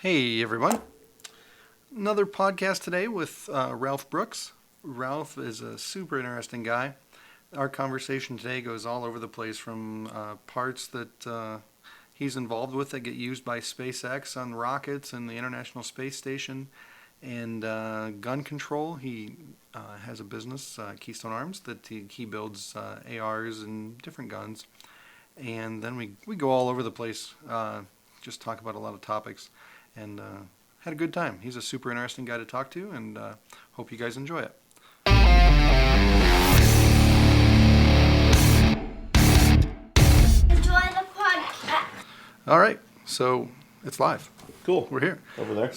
Hey everyone. Another podcast today with Ralph Brooks. Ralph is a super interesting guy. Our conversation today goes all over the place from parts that he's involved with that get used by SpaceX on rockets and the International Space Station, and gun control. He has a business, Keystone Arms, that he builds ARs and different guns. And then we go all over the place, just talk about a lot of topics, and had a good time. He's a super interesting guy to talk to, and hope you guys enjoy it. Enjoy the podcast. All right, so it's live. Cool. We're here. Over there?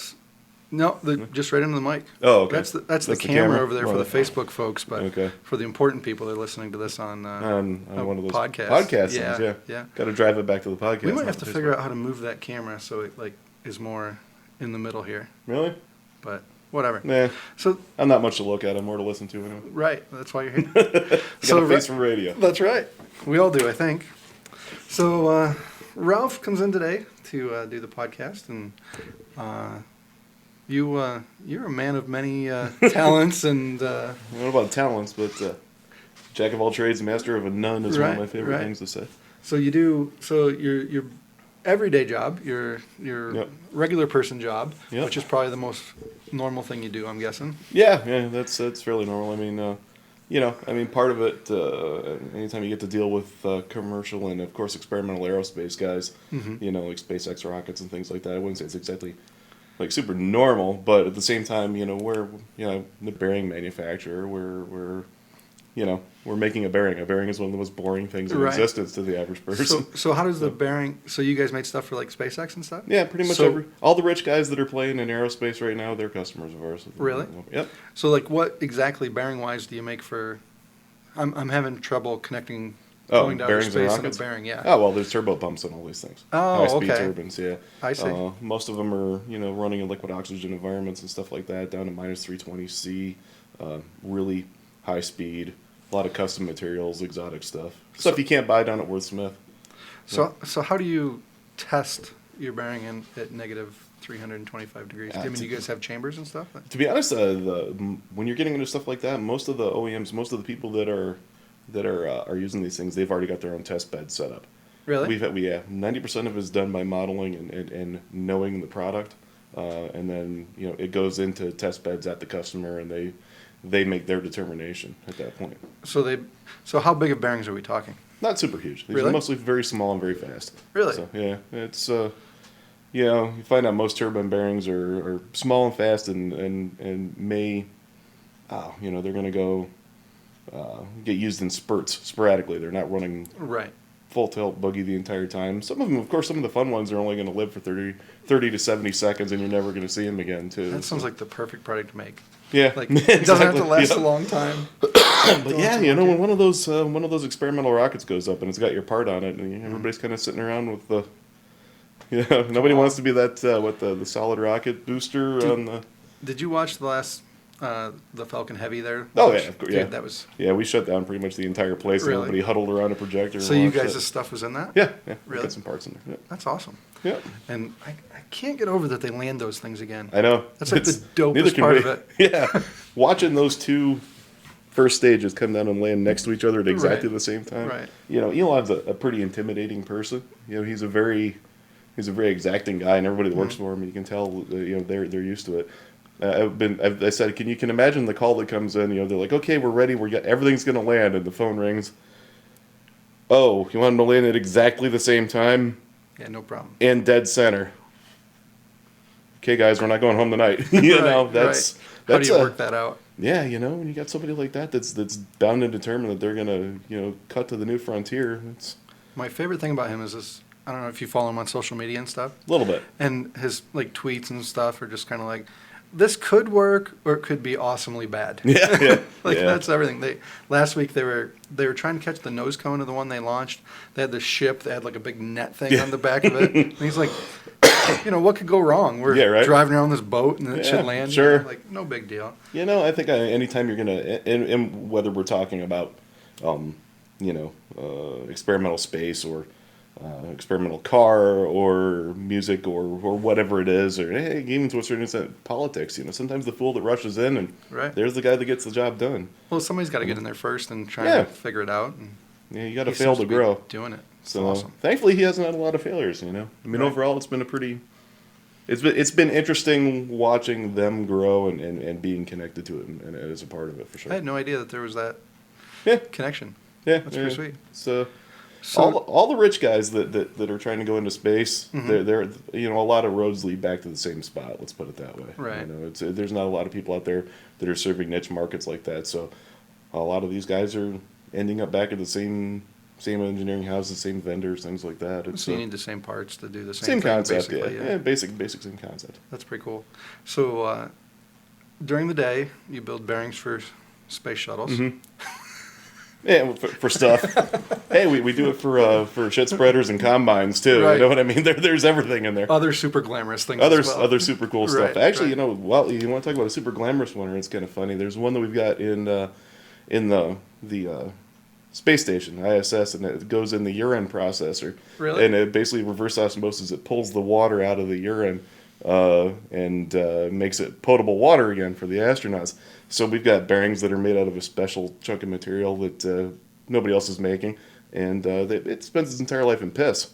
No, just right into the mic. Oh, okay. That's the camera over there for the Right. Facebook folks, but Okay. for the important people, they're listening to this on one of those podcast. podcast Yeah, things, yeah. Got to drive it back to the podcast. We might not have to the figure Facebook. out how to move that camera so it is more in the middle here, Really? but whatever. Nah. So I'm not much to look at. I'm more to listen to anyway. right, that's why you're here. Got a face for radio. That's right. We all do, I think. So Ralph comes in today to do the podcast, and you're a man of many talents, and I don't know about talents, but jack of all trades, master of none is one of my Right, favorite right. things to say. so your everyday job, your Yep. regular person job, Yep. which is probably the most normal thing you do, I'm guessing. Yeah, that's fairly normal. I mean, part of it, anytime you get to deal with commercial and, of course, experimental aerospace guys, like SpaceX rockets and things like that, I wouldn't say it's exactly like super normal, but at the same time, we're the bearing manufacturer. We're making a bearing. A bearing is one of the most boring things in Right. existence to the average person. So how does the bearing? So you guys make stuff for like SpaceX and stuff? Yeah, pretty much So- all the rich guys that are playing in aerospace right now, they're customers of ours. Really? Yep. So like, what exactly bearing wise do you make for? I'm having trouble connecting going to outer bearings and space and a rockets? bearing. Yeah. Oh, well, there's turbo pumps and all these things. Oh, High-speed okay. turbines, yeah. I see. Most of them are, running in liquid oxygen environments and stuff like that, down to minus 320 C, really high speed, a lot of custom materials, exotic stuff. Stuff you can't buy down at Worth Smith. So how do you test your bearing at negative 325 degrees? I mean, you guys have chambers and stuff? To be honest, when you're getting into stuff like that, most of the OEMs, most of the people that are using these things, they've already got their own test bed set up. Really? 90% of it is done by modeling and knowing the product, and then it goes into test beds at the customer, and they make their determination at that point. So how big of bearings are we talking? Not super huge. These Really? are mostly very small and very fast. Really? So, yeah, it's you find out most turbine bearings are small and fast and may, they're going to go get used in spurts sporadically. They're not running Right. full tilt boogie the entire time. Some of them, of course, some of the fun ones are only going to live for 30 to 70 seconds, and you're never going to see them again, too. That sounds like the perfect product to make. Yeah, Like it doesn't have to exactly, last yeah. a long time. But yeah, when one of those experimental rockets goes up and it's got your part on it, and everybody's kind of sitting around with the, nobody wants to be that the solid rocket booster on the. Did you watch the last the Falcon Heavy there? Oh yeah, of course, Dude, yeah. that was. Yeah, we shut down pretty much the entire place. Really? And everybody huddled around a projector. So and you watched guys' it. stuff was in that? Yeah, we Really? got some parts in there. That's awesome. Yeah, yeah. And I can't get over that they land those things again. I know. That's like the It's- dopest neither can part we. of it. Yeah, watching those two first stages come down and land next to each other at exactly Right. the same time. Right. Elon's a pretty intimidating person. He's a very exacting guy, and everybody that works for him, you can tell, they're used to it. I said, can you imagine the call that comes in? They're like, okay, we're ready. Everything's going to land, and the phone rings. Oh, you want them to land at exactly the same time Yeah, no problem. and dead center. Okay, guys, we're not going home tonight. Right, that's right. How do that's you a- work that out? Yeah, when you got somebody like that that's bound and determined that they're gonna cut to the new frontier. It's My favorite thing about him is this. I don't know if you follow him on social media and stuff. a little bit. And his like tweets and stuff are just kind of like, this could work or it could be awesomely bad. Yeah, yeah. Like yeah. that's everything. Last week they were trying to catch the nose cone of the one they launched. They had the ship. They had like a big net thing on the back of it. And he's like, what could go wrong? We're Yeah, right. driving around this boat and it Yeah, should land. sure. Like no big deal. I think anytime you're gonna, and whether we're talking about, experimental space or experimental car or music or whatever it is, or hey, even to a certain extent politics. Sometimes the fool that rushes in and Right. there's the guy that gets the job done. Well, somebody's got to get in there first and try Yeah. and figure it out. And Yeah, you got to he fail seems to be grow. doing it. It's So awesome. thankfully, he hasn't had a lot of failures. I mean, Right. overall, it's been a pretty. It's been interesting watching them grow and being connected to it and as a part of it for sure. I had no idea that there was that Yeah, connection. yeah, That's yeah. pretty sweet. So So, all the rich guys that are trying to go into space, Mhm. they're a lot of roads lead back to the same spot. Let's put it that way. Right. There's not a lot of people out there that are serving niche markets like that. So a lot of these guys are ending up back at the same engineering houses, same vendors, things like that. It's so you need the same parts to do the same same thing, concept. basically. Yeah, basic same concept. That's pretty cool. So, during the day, you build bearings for space shuttles. Mm-hmm. Yeah, for stuff. Hey, we do it for shit spreaders and combines too. Right. You know what I mean? There's everything in there. Other super glamorous things Other as well. other super cool stuff. Right, Actually, right. well, you want to talk about a super glamorous one? Or it's kind of funny. There's one that we've got in the space station ISS, and it goes in the urine processor. Really? And it basically reverse osmosis. It pulls the water out of the urine and makes it potable water again for the astronauts. So we've got bearings that are made out of a special chunk of material that nobody else is making, and it spends its entire life in piss.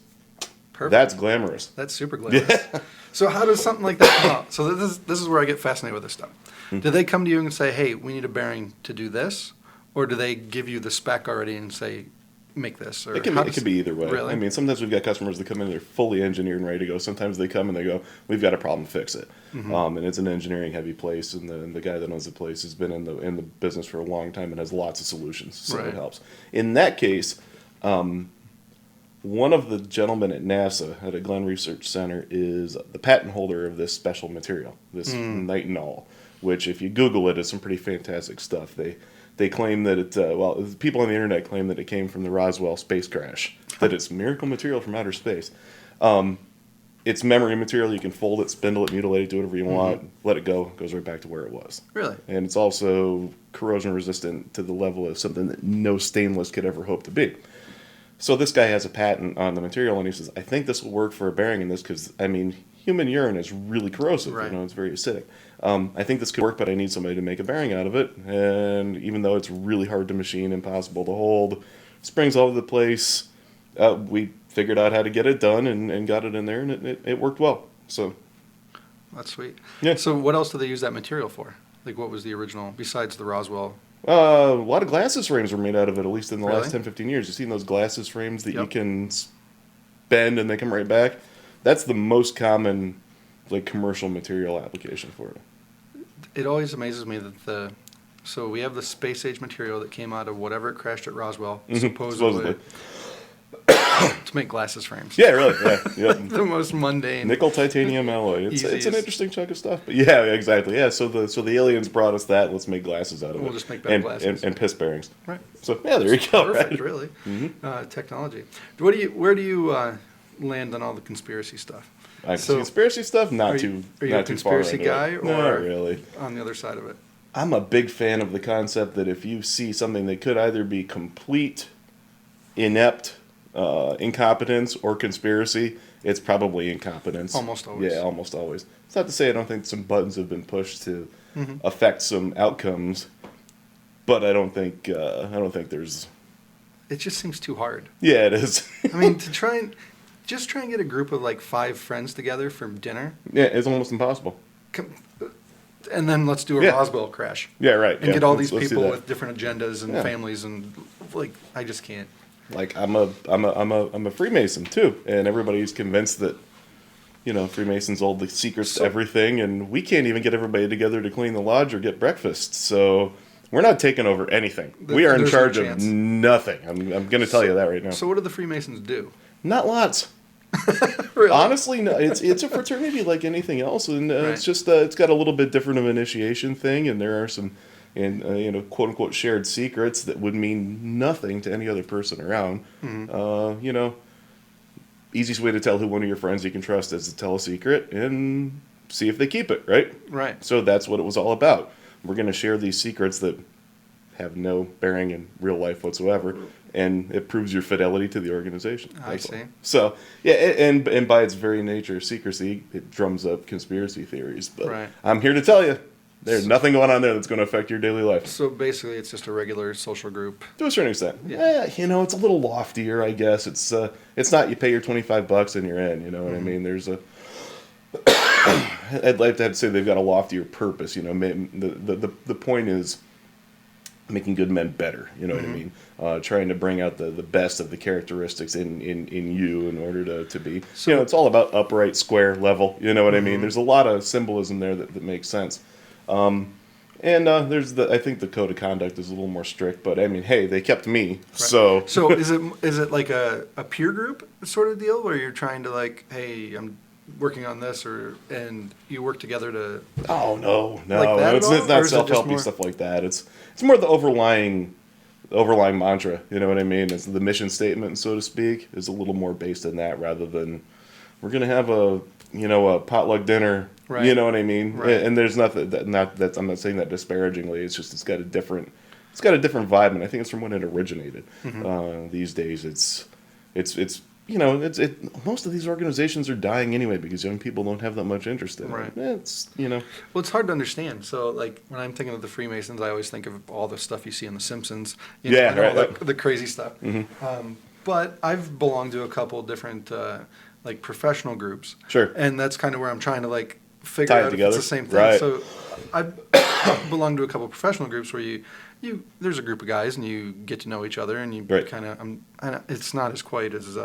Perfect. That's glamorous. That's super glamorous. So how does something like that come out? So this is where I get fascinated with this stuff. Hmm. Do they come to you and say, hey, we need a bearing to do this? Or do they give you the spec already and say, make this? Or It can be either way. Really? I mean, sometimes we've got customers that come in, they're fully engineered and ready to go. Sometimes they come and they go, we've got a problem, fix it. Mm-hmm. And it's an engineering heavy place, and the guy that owns the place has been in the business for a long time and has lots of solutions, so Right. it helps. In that case, one of the gentlemen at NASA at a Glenn Research Center is the patent holder of this special material, this nitinol, which if you Google it, it's some pretty fantastic stuff. They claim that people on the internet claim that it came from the Roswell space crash, that it's miracle material from outer space. It's memory material. You can fold it, spindle it, mutilate it, do whatever you want, let it go. It goes right back to where it was. Really? And it's also corrosion resistant to the level of something that no stainless could ever hope to be. So this guy has a patent on the material, and he says, I think this will work for a bearing in this because, I mean, human urine is really corrosive. Right. It's very acidic. I think this could work, but I need somebody to make a bearing out of it. And even though it's really hard to machine, impossible to hold, springs all over the place, we figured out how to get it done and got it in there, and it worked well. So That's sweet. Yeah. So what else do they use that material for? Like what was the original, besides the Roswell? a lot of glasses frames were made out of it, at least in the Really? last 10, 15 years. You've seen those glasses frames that you Yep. can bend and they come right back? That's the most common commercial material application for it. It always amazes me that so we have the space age material that came out of whatever it crashed at Roswell, supposedly, to make glasses frames. Yeah, really. Yeah, yeah. The most mundane. Nickel titanium alloy. It's an Easiest. interesting chunk of stuff. But yeah, exactly. Yeah, so the aliens brought us that. Let's make glasses out of it. We'll just make better and, glasses. and piss bearings. Right. So yeah, there you go. Perfect, Right. really. Mhm. Technology. Where do you land on all the conspiracy stuff? So, Conspiracy stuff, are not you- too are you not a too far conspiracy into guy, it. or- Not really. On the other side of it. I'm a big fan of the concept that if you see something that could either be complete inept incompetence or conspiracy, it's probably incompetence. Almost always. Yeah, almost always. It's not to say I don't think some buttons have been pushed to Mhm. affect some outcomes, but I don't think there's. It just seems too hard. Yeah, it is. I mean, to try and get a group of like 5 friends together for dinner, Yeah, it's almost impossible. and then let's do a Yeah. Roswell crash. Yeah, right. And yeah, get all let's- these let's do people that. with different agendas and Yeah. families, and like I just can't. Like I'm a Freemason too, and everybody's convinced that Freemasons hold the secrets So- to everything, and we can't even get everybody together to clean the lodge or get breakfast. So we're not taking over anything. We are in There's no charge of chance. nothing. I'm going to tell you that right now. So what do the Freemasons do? Not lots. Really? Honestly, no. It's a fraternity like anything else, and Right. it's just it's got a little bit different of an initiation thing, and there are some, quote unquote shared secrets that would mean nothing to any other person around. Mhm. Easiest way to tell who one of your friends you can trust is to tell a secret and see if they keep it, right? Right. So that's what it was all about. We're going to share these secrets that have no bearing in real life whatsoever, and it proves your fidelity to the organization. I see. So yeah, and by its very nature, secrecy, it drums up conspiracy theories. But Right. I'm here to tell you, there's nothing going on there that's going to affect your daily life. So basically, it's just a regular social group. To a certain extent, Yeah. it's a little loftier, I guess. It's not you pay your $25 and you're in. You know what I mean? There's a I'd like to have to say they've got a loftier purpose. The point is making good men better. You know what I mean? Trying to bring out the best of the characteristics in you in order to be. So, it's all about upright, square, level. You know what I mean? There's a lot of symbolism there that makes sense. And I think the code of conduct is a little more strict, but I mean, hey, they kept me, right. so. So is it like a peer group sort of deal where you're trying to like, hey, I'm working on this, and you work together to? Oh no, Like that it's at all? Or not is it just self-helpy more- stuff like that. It's more the overlying mantra. You know what I mean? It's the mission statement, so to speak, is a little more based in that rather than we're gonna have a potluck dinner. Right. You know what I mean? Right. And there's nothing I'm not saying that disparagingly. It's just it's got a different vibe, and I think it's from when it originated. These days, it's most of these organizations are dying anyway because young people don't have that much interest in Right. it. Well, Well, it's hard to understand. So, like, when I'm thinking of the Freemasons, I always think of all the stuff you see on The Simpsons. Yeah, and all right. the crazy stuff. But I've belonged to a couple different, like, professional groups. Sure. And that's kind of where I'm trying to, like, figure Tie it out if together. it's the same thing. Right. So, I belong to a couple professional groups where there's a group of guys and you get to know each other and you Right. kind of, it's not as quite as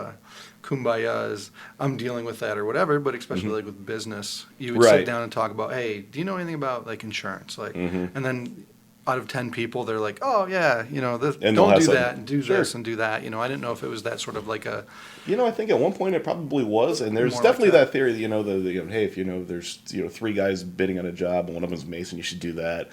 kumbaya as I'm dealing with that or whatever, but especially like with business, you would sit Right. down and talk about, hey, do you know anything about like insurance? Like, Mhm. and then out of 10 people, they're like, oh yeah, this, And they'll don't have do something. that and do Sure. this and do that. I didn't know if it was that sort of like a, I think at one point it probably was, and there's More definitely like that. that theory that, hey, if there's 3 guys bidding on a job and one of them's Mason, you should do that.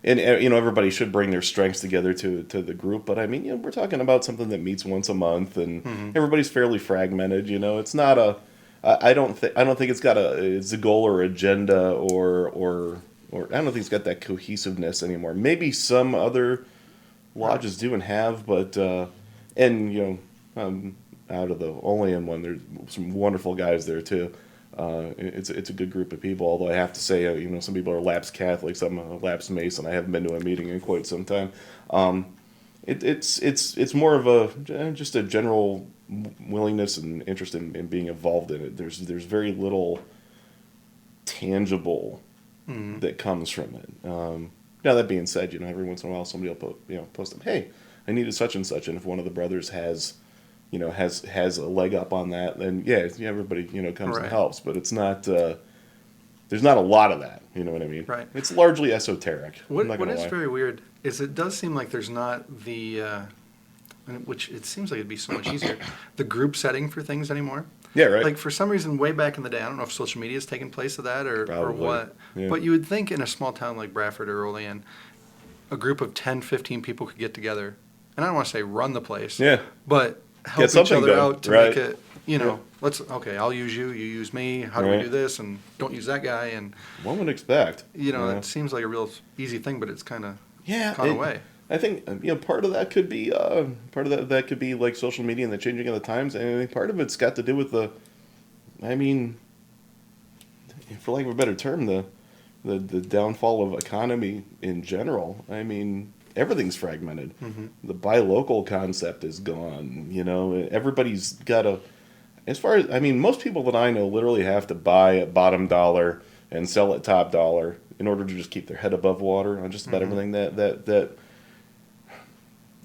And everybody should bring their strengths together to the group. But I mean, we're talking about something that meets once a month, and everybody's fairly fragmented. It's not I don't think it's got a goal or agenda or I don't think it's got that cohesiveness anymore. Maybe some other lodges do and have, but out of the Olean one, there's some wonderful guys there too. It's a good group of people. Although I have to say, some people are lapsed Catholics. I'm a lapsed Mason. I haven't been to a meeting in quite some time. It's more of just a general willingness and interest in being involved in it. There's very little tangible that comes from it. Now that being said, every once in a while somebody will post up, hey, I needed such and such, and if one of the brothers has a leg up on that, then everybody comes Right. and helps. But it's not. There's not a lot of that. You know what I mean? Right. It's largely esoteric. what I'm not is gonna lie. very weird is it does seem like there's not the, which it seems like it'd be so much easier, the group setting for things anymore. Yeah, right. Like for some reason, way back in the day, I don't know if social media has taken place of that or Probably, what, yeah. but you would think in a small town like Bradford or Olean, a group of 10, 15 people could get together, and I don't want to say run the place, Yeah. but help Get each something other done, out to right. make it, I'll use you, you use me, how do we Right. do this, and don't use that guy, and, One would expect. it seems like a real easy thing, but it's kind of Yeah. gone away. I think part of that could be that could be like social media and the changing of the times, and I think part of it's got to do with for lack of a better term, the downfall of economy in general. I mean, everything's fragmented. The buy local concept is gone. Everybody's got most people that I know literally have to buy at bottom dollar and sell at top dollar in order to just keep their head above water on just about everything that.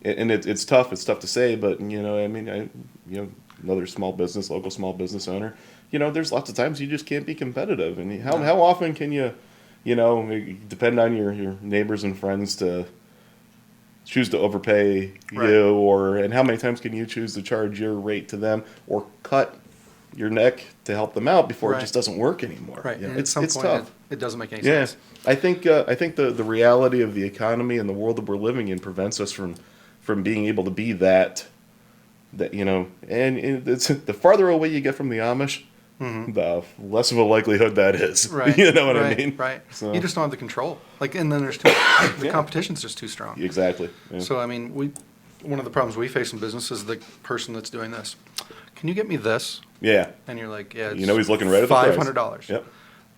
And it's tough. It's tough to say, but another local small business owner. There's lots of times you just can't be competitive, and how often can you depend on your neighbors and friends to choose to overpay Right. you, and how many times can you choose to charge your rate to them or cut your neck to help them out before Right. it just doesn't work anymore. Right, and at It's some point tough. it doesn't make any Yeah, sense. I think the reality of the economy and the world that we're living in prevents us from being able to be that and it's the farther away you get from the Amish, the less of a likelihood that is. Right. You know what I right, mean? Right. So- You just don't have the control. And then there's the Yeah. competition's just too strong. Exactly. Yeah. So I mean, one of the problems we face in business is the person that's doing this. Can you get me this? Yeah. And you're like, yeah, it's You know he's looking right at the price. $500. Yep.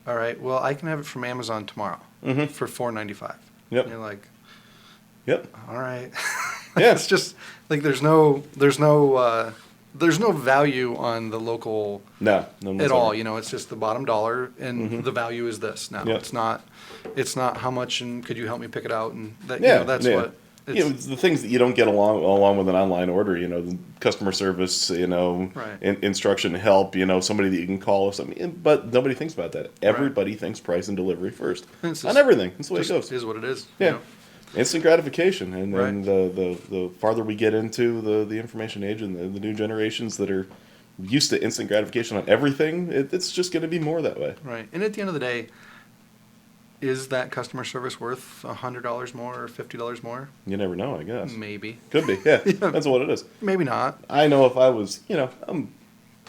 All right, well, I can have it from Amazon tomorrow for $4.95. Yep. And you're like, Yep. all right. Yeah. It's just like there's no value on the local No at all. You know, it's just the bottom dollar, and the value is this. Now, Yep. it's not how much, and could you help me pick it out? And that, Yeah. that's yeah. what. You know, it's the things that you don't get along with an online order, you know, the customer service, you know, Right. instruction, help, you know, somebody that you can call or something. But nobody thinks about that. Everybody thinks price and delivery first It's on just- everything. That's the way it Just goes. is what it is. Yeah. You know? Instant gratification, and then Right. the farther we get into the information age and the new generations that are used to instant gratification on everything, it's just going to be more that way. Right. And at the end of the day, is that customer service worth $100 more or $50 more? You never know, I guess. Maybe. Could be, yeah. That's what it is. Maybe not. I know if I was, you know,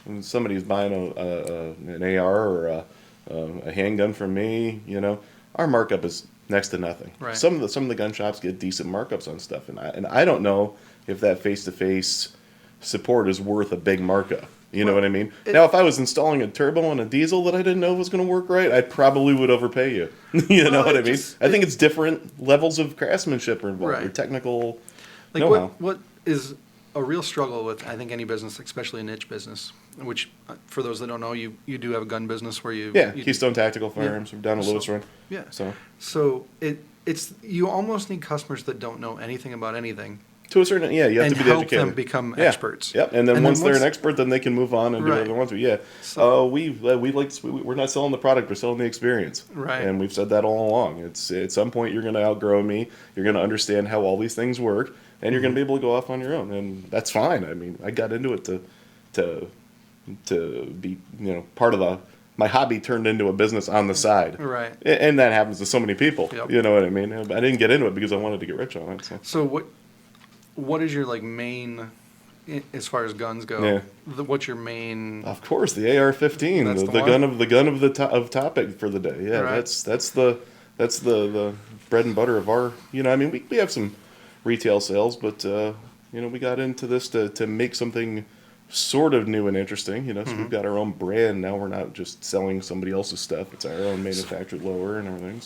when somebody's buying an AR or a handgun from me, you know, our markup is next to nothing. Right. Some of the gun shops get decent markups on stuff, and I don't know if that face-to-face support is worth a big markup. You know Well, what I mean? Now, if I was installing a turbo on a diesel that I didn't know was going to work right, I probably would overpay you. You know Well, what I it mean? just- I think it's different levels of craftsmanship are involved, or Right. technical Like know-how. what is a real struggle with, I think, any business, especially a niche business, which for those that don't know, you do have a gun business where you Yeah, you- Keystone Tactical Firearms. We're down in So- Lewis Run. Yeah. So It's you almost need customers that don't know anything about anything to a certain, yeah, you have and to be help educated. them become Yeah. experts. Yep, and then once they're an expert, then they can move on and do Right. whatever they want to. Yeah. So- We're not selling the product; we're selling the experience. Right. And we've said that all along. It's at some point you're going to outgrow me. You're going to understand how all these things work, and you're going to be able to go off on your own, and that's fine. I mean, I got into it to be, you know, part of my hobby turned into a business on the side. Right. And that happens to so many people. Yep. You know what I mean? I didn't get into it because I wanted to get rich on it. So. So what is your like main, as far as guns go? Yeah. What's your main? Of course, the AR-15, That's the the gun one? of the gun of the of topic for the day. Yeah, Right. that's the bread and butter of our. You know, I mean, we have some retail sales, but you know, we got into this to make something sort of new and interesting. You know, so we've got our own brand now. We're not just selling somebody else's stuff. It's our own manufactured lower and everything.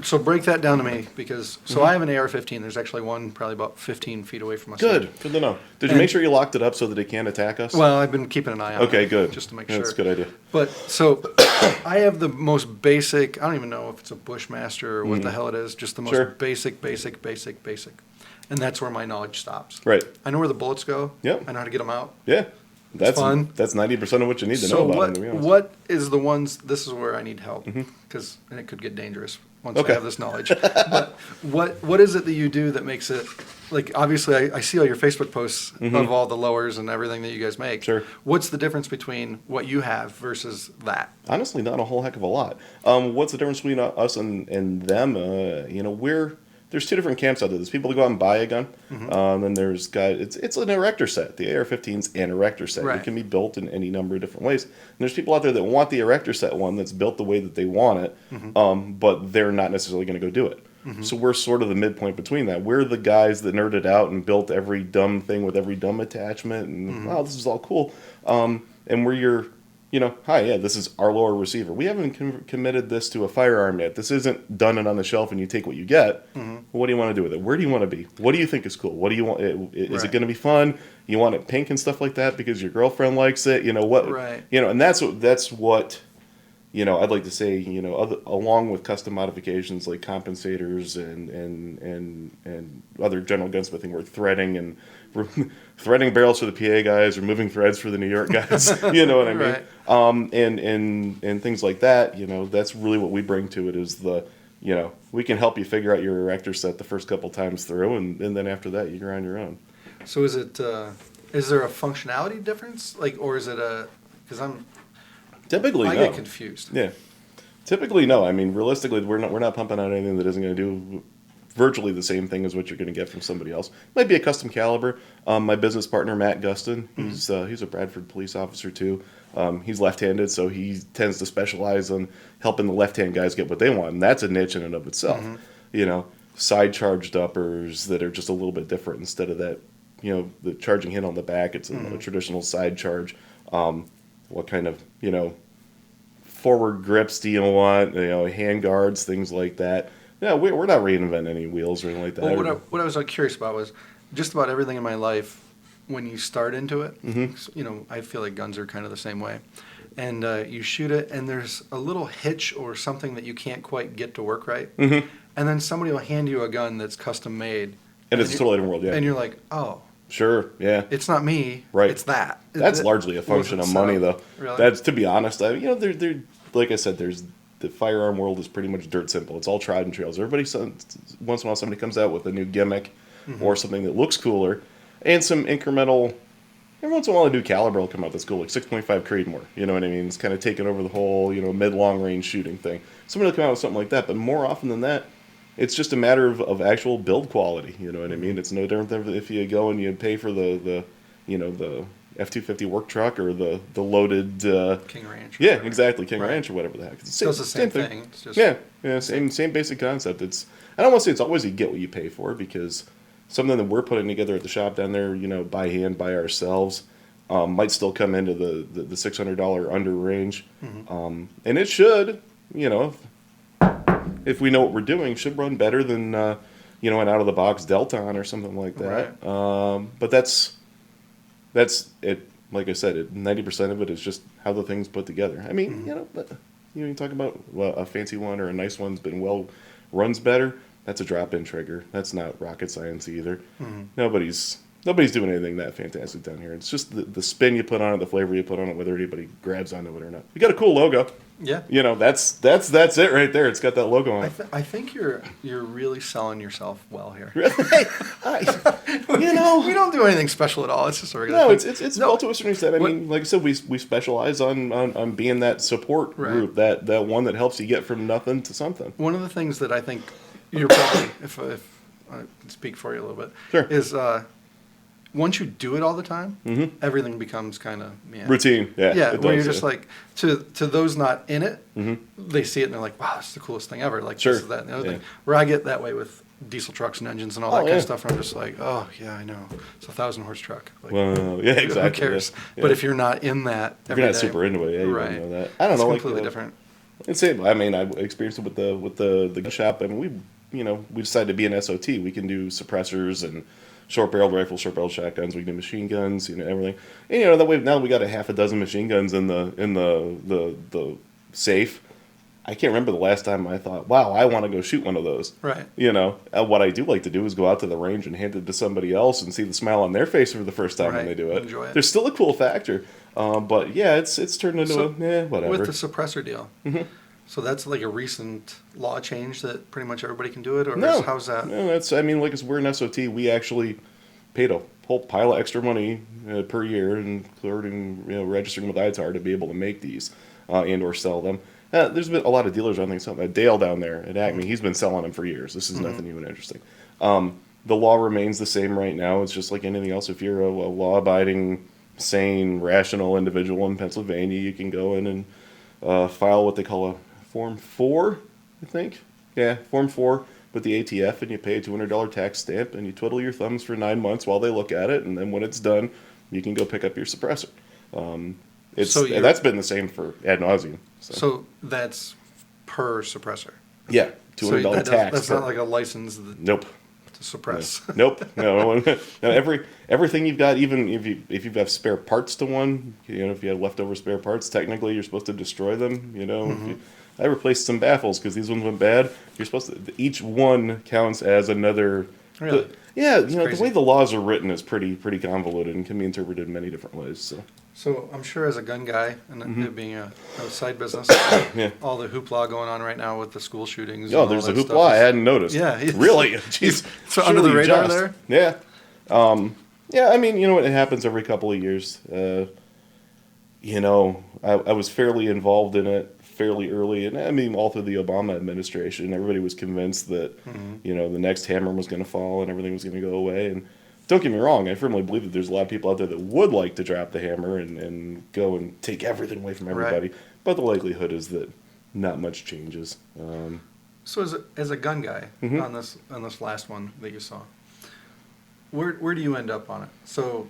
So break that down to me, because I have an AR-15. There's actually one probably about 15 feet away from us. Good to know. Did you And- make sure you locked it up so that it can't attack us? Well, I've been keeping an eye on okay, it. good. Just to make That's sure. a good idea. But so I have the most basic, I don't even know if it's a Bushmaster or what the hell it is, just the most Sure. basic. And that's where my knowledge stops. Right. I know where the bullets go. Yep. I know how to get them out. Yeah. That's fun. That's 90% of what you need to So know about them, to be honest. what is the ones, this is where I need help, because, and it could get dangerous once Okay. I have this knowledge. But what is it that you do that makes it, like, obviously I see all your Facebook posts of all the lowers and everything that you guys make. Sure. What's the difference between what you have versus that? Honestly, not a whole heck of a lot. What's the difference between us and them? You know, there's two different camps out there. There's people that go out and buy a gun. Then there's guys. It's an erector set. The AR-15's an erector set. Right. It can be built in any number of different ways. And there's people out there that want the erector set one that's built the way that they want it, but they're not necessarily going to go do it. So we're sort of the midpoint between that. We're the guys that nerded out and built every dumb thing with every dumb attachment, and wow, this is all cool. And we're your, you know, hi, yeah, this is our lower receiver. We haven't committed this to a firearm yet. This isn't done and on the shelf and you take what you get. What do you want to do with it? Where do you want to be? What do you think is cool? What do you want? Is Right. it going to be fun? You want it pink and stuff like that because your girlfriend likes it? You know what? Right. You know, and that's what. You know, I'd like to say, you know, along with custom modifications like compensators and other general gunsmithing, we're threading barrels for the PA guys or moving threads for the New York guys. You know what I mean? Right. And things like that. You know, that's really what we bring to it is you know, we can help you figure out your erector set the first couple times through, and then after that, you're on your own. So is there a functionality difference? Like, or is it because Typically, I no. get confused. Yeah. Typically, no. I mean, realistically, we're not pumping out anything that isn't going to do virtually the same thing as what you're going to get from somebody else. Might be a custom caliber. My business partner, Matt Gustin, he's a Bradford police officer too. He's left-handed, so he tends to specialize on helping the left-hand guys get what they want, and that's a niche in and of itself. You know, side charged uppers that are just a little bit different instead of that, the charging hit on the back. It's a traditional side charge. What kind of, forward grips do you want? Hand guards, things like that. Yeah, we're not reinventing any wheels or anything like that. Well, what I was curious about was just about everything in my life. When you start into it, I feel like guns are kind of the same way. And you shoot it, and there's a little hitch or something that you can't quite get to work right. And then somebody will hand you a gun that's custom made. And it's a totally different world, yeah. And you're like, oh. Sure, yeah. It's not me. Right. It's that. That's largely a function of money, though. Really? That's, to be honest, they're like I said, the firearm world is pretty much dirt simple. It's all tried and trails. Once in a while, somebody comes out with a new gimmick or something that looks cooler, and some incremental. Every once in a while, a new caliber will come out that's cool, like 6.5 Creedmoor. You know what I mean? It's kind of taken over the whole, mid-long range shooting thing. Somebody will come out with something like that, but more often than that, it's just a matter of actual build quality. You know what I mean? It's no different than if you go and you pay for the F-250 work truck or the loaded King Ranch. Yeah, exactly, King Ranch or whatever the heck. It's the same thing. It's just same basic concept. I don't want to say it's always you get what you pay for, because something that we're putting together at the shop down there, by hand, by ourselves, might still come into the $600 under range. And it should, if we know what we're doing, should run better than, an out-of-the-box Delton or something like that. Right. But that's it. Like I said, 90% of it is just how the thing's put together. I mean, you talk about a fancy one or a nice one's been runs better. That's a drop-in trigger. That's not rocket science either. Nobody's doing anything that fantastic down here. It's just the spin you put on it, the flavor you put on it, whether anybody grabs onto it or not. You got a cool logo. Yeah. That's it right there. It's got that logo on it. I think you're really selling yourself well here. Really? We don't do anything special at all. It's just a regular. No, thing. it's well to a certain extent. I mean, like I said, we specialize on being that support group, that one that helps you get from nothing to something. One of the things that I think you're probably, if I can speak for you a little bit, sure, is once you do it all the time, everything becomes kind of routine. Yeah, where you're just like, to those not in it, they see it and they're like, wow, this is the coolest thing ever. Like, this is that and the other thing. Where I get that way with diesel trucks and engines and all that kind of stuff, and I'm just like, oh yeah, I know, it's a 1,000-horse truck. Like, well, yeah, exactly. Who cares? Yeah. But if you're not in that, if you're not super into it, you wouldn't know that. I don't know, it's completely different. It's same. I mean, I experienced it with the gun shop. I mean, we decided to be an SOT. We can do suppressors and short-barreled rifles, short-barreled shotguns. We can do machine guns, everything. And that way, now we got a half a dozen machine guns in the safe. I can't remember the last time I thought, wow, I want to go shoot one of those. Right. What I do like to do is go out to the range and hand it to somebody else and see the smile on their face for the first time when they do it. Enjoy it. There's still a cool factor. But yeah, it's turned into whatever. With the suppressor deal. So that's like a recent law change that pretty much everybody can do it, or how's that? No, we're an SOT. We actually paid a whole pile of extra money per year, including registering with ITAR to be able to make these and or sell them. There's been a lot of dealers on things. Dale down there at Acme, he's been selling them for years. This is nothing new and interesting. The law remains the same right now. It's just like anything else. If you're a law-abiding, sane, rational individual in Pennsylvania, you can go in and file what they call a Form 4, I think. Yeah, Form 4 with the ATF, and you pay a $200 tax stamp, and you twiddle your thumbs for 9 months while they look at it, and then when it's done, you can go pick up your suppressor. That's been the same for ad nauseum. So that's per suppressor. Yeah, $200 tax. That's not like a license. Nope. To suppress. Nope. No. Everything you've got, even if you have spare parts to one, if you have leftover spare parts, technically you're supposed to destroy them. I replaced some baffles because these ones went bad. You're supposed to. Each one counts as another. Really? The way the laws are written is pretty convoluted and can be interpreted in many different ways. So I'm sure as a gun guy and it being a side business, all the hoopla going on right now with the school shootings. Oh, there's a hoopla. I hadn't noticed. Yeah. Really? Jeez. So under the radar there? Yeah. I mean, it happens every couple of years. I was fairly involved in it fairly early, and I mean all through the Obama administration. Everybody was convinced that the next hammer was going to fall and everything was going to go away. And don't get me wrong, I firmly believe that there's a lot of people out there that would like to drop the hammer and go and take everything away from everybody. Right. But the likelihood is that not much changes. So as a gun guy Mhm. on this last one that you saw, where do you end up on it? So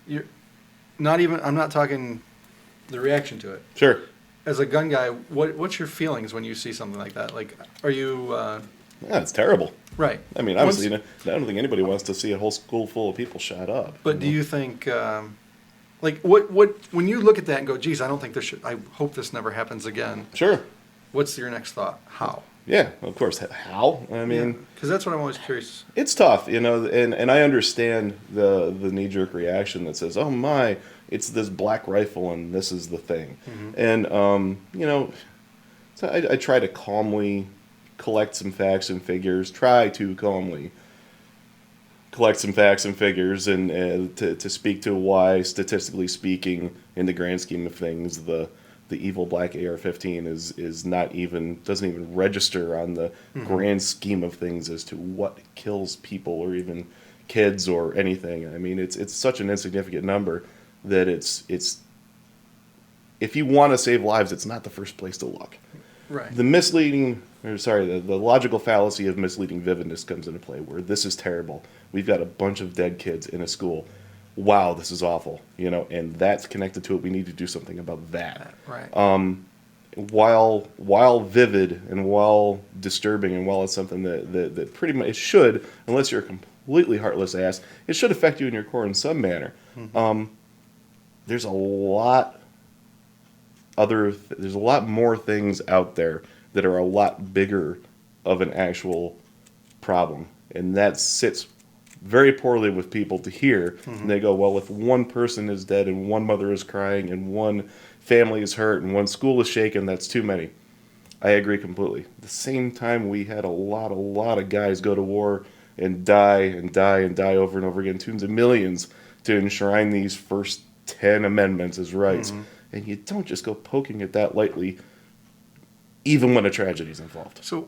you're not even. I'm not talking the reaction to it. Sure. As a gun guy, what's your feelings when you see something like that? Like, are you Yeah, it's terrible. right? I mean, obviously, I don't think anybody wants to see a whole school full of people shot up. But do you think, like, what when you look at that and go, "Geez, I don't think this should. I hope this never happens again." Sure. What's your next thought? How? Yeah, of course. How? I mean, because that's what I'm always curious. it's tough, and I understand the knee-jerk reaction that says, "Oh my, it's this black rifle and this is the thing," and so I try to calmly collect some facts and figures. Try to calmly collect some facts and figures, and to speak to why, statistically speaking, in the grand scheme of things, the evil black AR-15 is not even, doesn't even register on the grand scheme of things as to what kills people or even kids or anything. I mean, it's such an insignificant number that it's if you want to save lives, it's not the first place to look. Right. The logical fallacy of misleading vividness comes into play, where this is terrible. We've got a bunch of dead kids in a school. Wow, this is awful, and that's connected to it. We need to do something about that. Right. While vivid and while disturbing, and while it's something that pretty much it should, unless you're a completely heartless ass, it should affect you in your core in some manner. There's a lot there's a lot more things out there that are a lot bigger of an actual problem, and that sits very poorly with people to hear. And they go, well, if one person is dead and one mother is crying and one family is hurt and one school is shaken, that's too many. I agree completely. At the same time, we had a lot of guys go to war and die over and over again, tunes of millions, to enshrine these first 10 amendments as rights. And you don't just go poking at that lightly, even when a tragedy is involved. So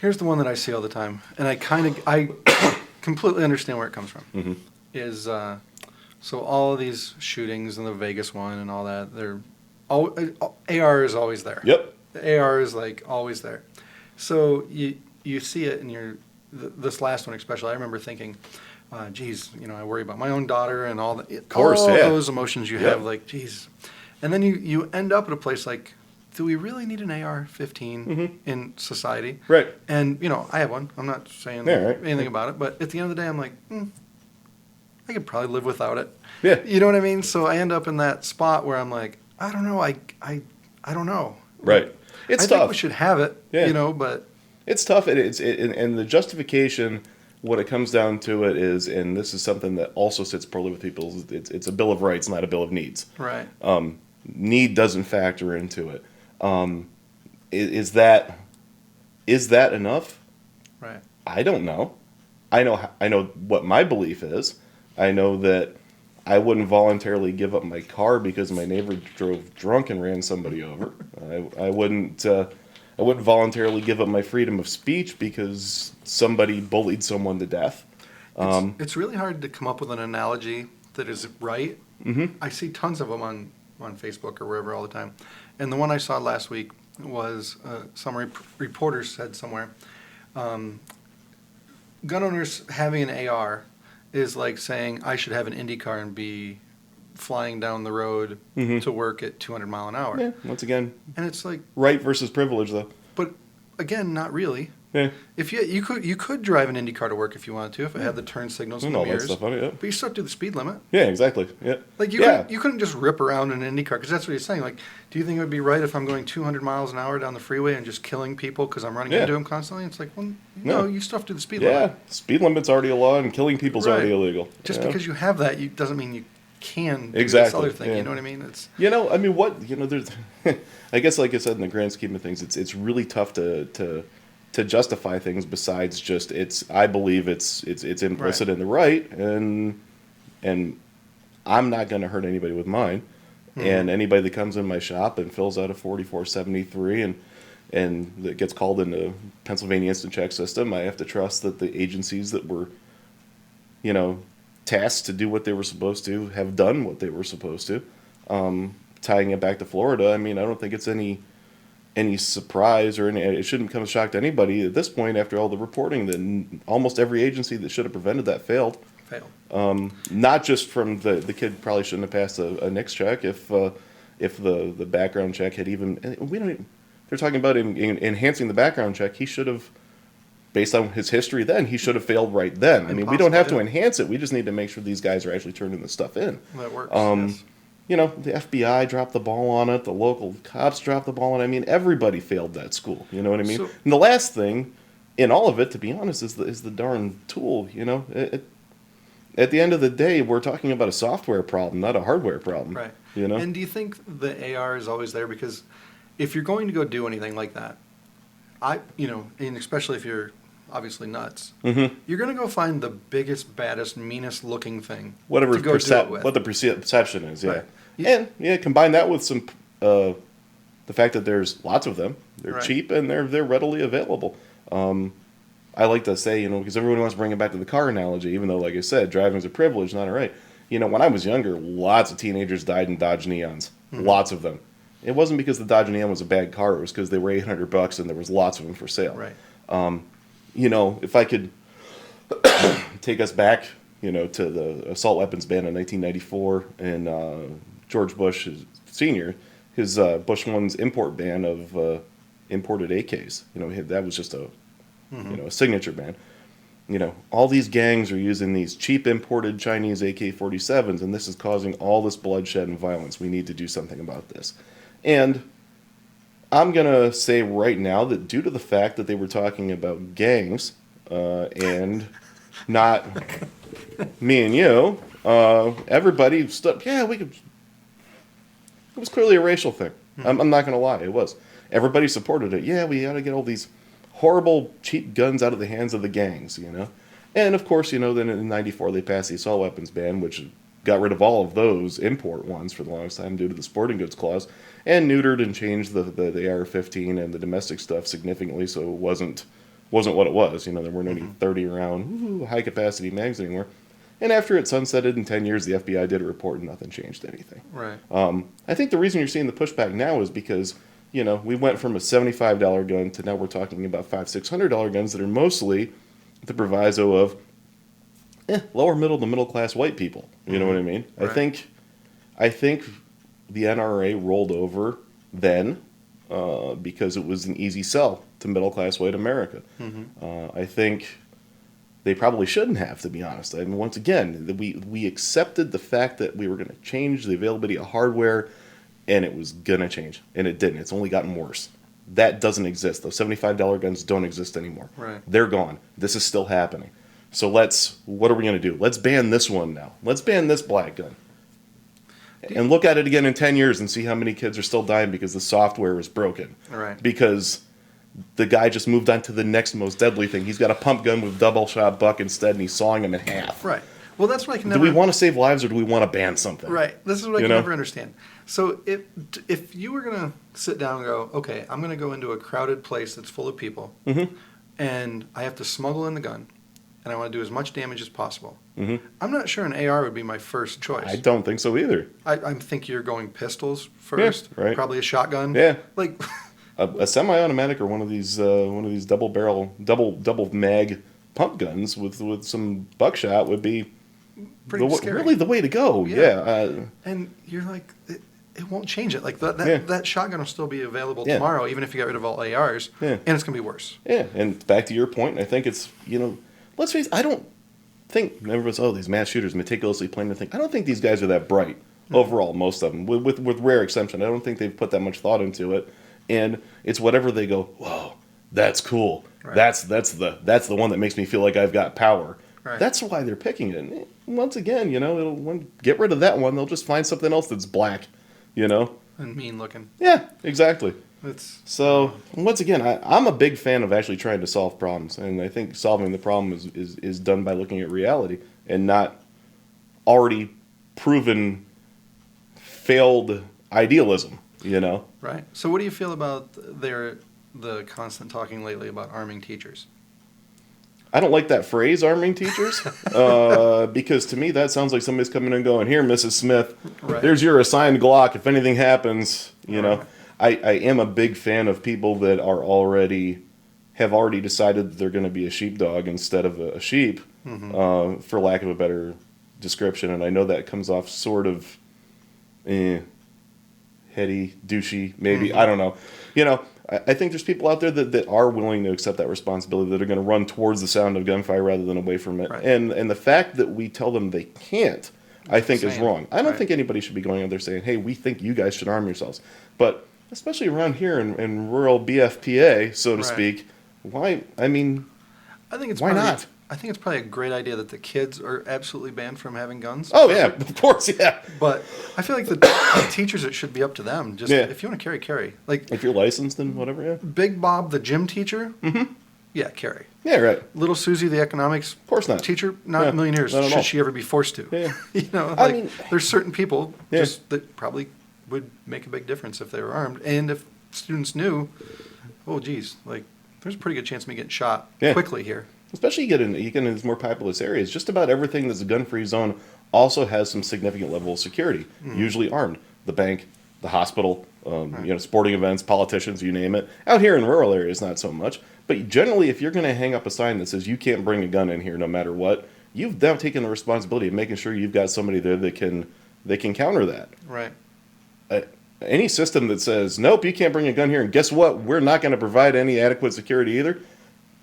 here's the one that I see all the time, and I completely understand where it comes from. Is so all of these shootings and the Vegas one and all that, AR is always there. Yep. The AR is like always there. So you see it, and this last one especially. I remember thinking, geez, I worry about my own daughter and all those emotions you have, like, geez. And then you end up at a place like, do we really need an AR-15 in society? Right. And, I have one. I'm not saying anything about it. But at the end of the day, I'm like, I could probably live without it. Yeah. You know what I mean? So I end up in that spot where I'm like, I don't know. I don't know. Right. It's I tough. think we should have it, but... It's tough, and the justification, what it comes down to it is, and this is something that also sits poorly with people, it's a Bill of Rights, not a Bill of Needs. Right. Need doesn't factor into it. Is that enough? Right. I don't know. I know what my belief is. I know that I wouldn't voluntarily give up my car because my neighbor drove drunk and ran somebody over. I wouldn't voluntarily give up my freedom of speech because somebody bullied someone to death. It's really hard to come up with an analogy that is right. I see tons of them on Facebook or wherever all the time. And the one I saw last week was some reporter said somewhere, gun owners having an AR is like saying I should have an Indy car and be flying down the road to work at 200 mile an hour. Yeah, once again. And it's like... Right versus privilege, though. But, again, not really. Yeah. If you could drive an Indy car to work if you wanted to, if it had the turn signals and the all that mirrors. stuff on it, yeah. But you still have to do the speed limit. Yeah, exactly. Yeah. Like, you couldn't just rip around in an Indy car, because that's what he's saying. Like, do you think it would be right if I'm going 200 miles an hour down the freeway and just killing people because I'm running into them constantly? It's like, well, no, you still have to do the speed limit. Yeah, speed limit's already a law, and killing people's already illegal. Just because you have that, doesn't mean you can do exactly. this other thing. Yeah. You know what I mean? It's there's, I guess, like I said, in the grand scheme of things, it's really tough to justify things besides just I believe it's implicit in the right, and I'm not going to hurt anybody with mine, and anybody that comes in my shop and fills out a 4473 and that gets called into Pennsylvania instant check system, I have to trust that the agencies that were tasked to do what they were supposed to have done what they were supposed to. Tying it back to Florida, I mean, I don't think it's any any surprise or it shouldn't come as a shock to anybody at this point after all the reporting that almost every agency that should have prevented that failed. Not just from the kid probably shouldn't have passed a NICS check if the background check had they're talking about in enhancing the background check. He should have, based on his history then, he should have failed right then. I mean, we don't have to enhance it. We just need to make sure these guys are actually turning the stuff in. That works. Yes. You know, the FBI dropped the ball on it. The local cops dropped the ball on it. I mean, everybody failed that school. You know what I mean? And the last thing in all of it, to be honest, is the darn tool. You know, at the end of the day, we're talking about a software problem, not a hardware problem. Right. You know? And do you think the AR is always there? Because if you're going to go do anything like that, and especially if you're obviously nuts, you're going to go find the biggest, baddest, meanest looking thing. Whatever to go do it with. what the perception is, yeah. Right. And combine that with some the fact that there's lots of them. They're cheap and they're readily available. I like to say, because everyone wants to bring it back to the car analogy, even though, like I said, driving is a privilege, not a right. When I was younger, lots of teenagers died in Dodge Neons. Lots of them. It wasn't because the Dodge Neon was a bad car. It was because they were $800 and there was lots of them for sale. Right. If I could take us back, to the assault weapons ban in 1994 and George Bush Sr., his Bush 1's import ban of imported AKs. That was just a signature ban. All these gangs are using these cheap imported Chinese AK-47s, and this is causing all this bloodshed and violence. We need to do something about this. And I'm going to say right now that due to the fact that they were talking about gangs and not me and you, everybody stood, we could. It was clearly a racial thing. I'm not going to lie, it was. Everybody supported it. Yeah, we got to get all these horrible, cheap guns out of the hands of the gangs, And, of course, then in 94 they passed the assault weapons ban, which got rid of all of those import ones for the longest time due to the sporting goods clause, and neutered and changed the AR-15 and the domestic stuff significantly, so it wasn't what it was. There weren't any 30-round, high-capacity mags anymore. And after it sunsetted in 10 years, the FBI did a report and nothing changed anything. Right. I think the reason you're seeing the pushback now is because we went from a $75 gun to now we're talking about $500-$600 guns that are mostly the proviso of lower middle to middle class white people. You know what I mean? Right. I think the NRA rolled over then because it was an easy sell to middle class white America. I think they probably shouldn't have, to be honest. I mean, once again, we accepted the fact that we were going to change the availability of hardware. And it was going to change. And it didn't. It's only gotten worse. That doesn't exist. Those $75 guns don't exist anymore. Right. They're gone. This is still happening. So what are we going to do? Let's ban this one now. Let's ban this black gun. And look at it again in 10 years and see how many kids are still dying because the software is broken. Right. Because the guy just moved on to the next most deadly thing. He's got a pump gun with double shot buck instead, and he's sawing them in half. Right. Well, that's what I can never... Do we want to save lives or do we want to ban something? Right. This is what I can never understand. So if you were going to sit down and go, okay, I'm going to go into a crowded place that's full of people, and I have to smuggle in the gun, and I want to do as much damage as possible, I'm not sure an AR would be my first choice. I don't think so either. I think you're going pistols first, probably a shotgun. Yeah. Like... a semi-automatic or one of these double mag pump guns with some buckshot would be really the way to go. Yeah. And you're like, it won't change it. Like that shotgun will still be available tomorrow, even if you get rid of all ARs. Yeah. And it's gonna be worse. Yeah. And back to your point, I think it's let's face it, I don't think everyone's these mass shooters meticulously plan to think. I don't think these guys are that bright overall. Most of them, with rare exception, I don't think they've put that much thought into it. And it's whatever they go, whoa, that's cool. Right. That's the one that makes me feel like I've got power. Right. That's why they're picking it. And once again, get rid of that one. They'll just find something else that's black, And mean looking. Yeah, exactly. So once again, I'm a big fan of actually trying to solve problems, and I think solving the problem is done by looking at reality and not already proven failed idealism. Right. So what do you feel about the constant talking lately about arming teachers? I don't like that phrase, arming teachers, because to me that sounds like somebody's coming and going, here, Mrs. Smith, there's your assigned Glock. If anything happens, I am a big fan of people that have already decided that they're going to be a sheepdog instead of a sheep, for lack of a better description. And I know that comes off sort of heady, douchey, maybe. I don't know. I think there's people out there that are willing to accept that responsibility, that are going to run towards the sound of gunfire rather than away from it. Right. And the fact that we tell them they can't, I think is wrong. I don't Right. think anybody should be going out there saying, hey, we think you guys should arm yourselves. But especially around here in rural BFPA, so to Right. speak, why? I mean, I think it's why probably, not? I think it's probably a great idea that the kids are absolutely banned from having guns. Oh, yeah, of course, yeah. But I feel like the teachers, it should be up to them. Just Yeah. if you want to carry. Like If you're licensed and whatever, yeah. Big Bob, the gym teacher, yeah, carry. Yeah, right. Little Susie, the economics Of course not. teacher, not Yeah, a million years. not at Should all. she ever be forced to? Yeah. I I mean- there's certain people Yeah. just that probably would make a big difference if they were armed. And if students knew, oh, geez, like, there's a pretty good chance of me getting shot Yeah. quickly here. Especially you get in these more populous areas, just about everything that's a gun-free zone also has some significant level of security, usually armed. The bank, the hospital, sporting events, politicians, you name it. Out here in rural areas, not so much. But generally, if you're going to hang up a sign that says you can't bring a gun in here no matter what, you've now taken the responsibility of making sure you've got somebody there that can counter that. Right. Any system that says, nope, you can't bring a gun here, and guess what, we're not going to provide any adequate security either,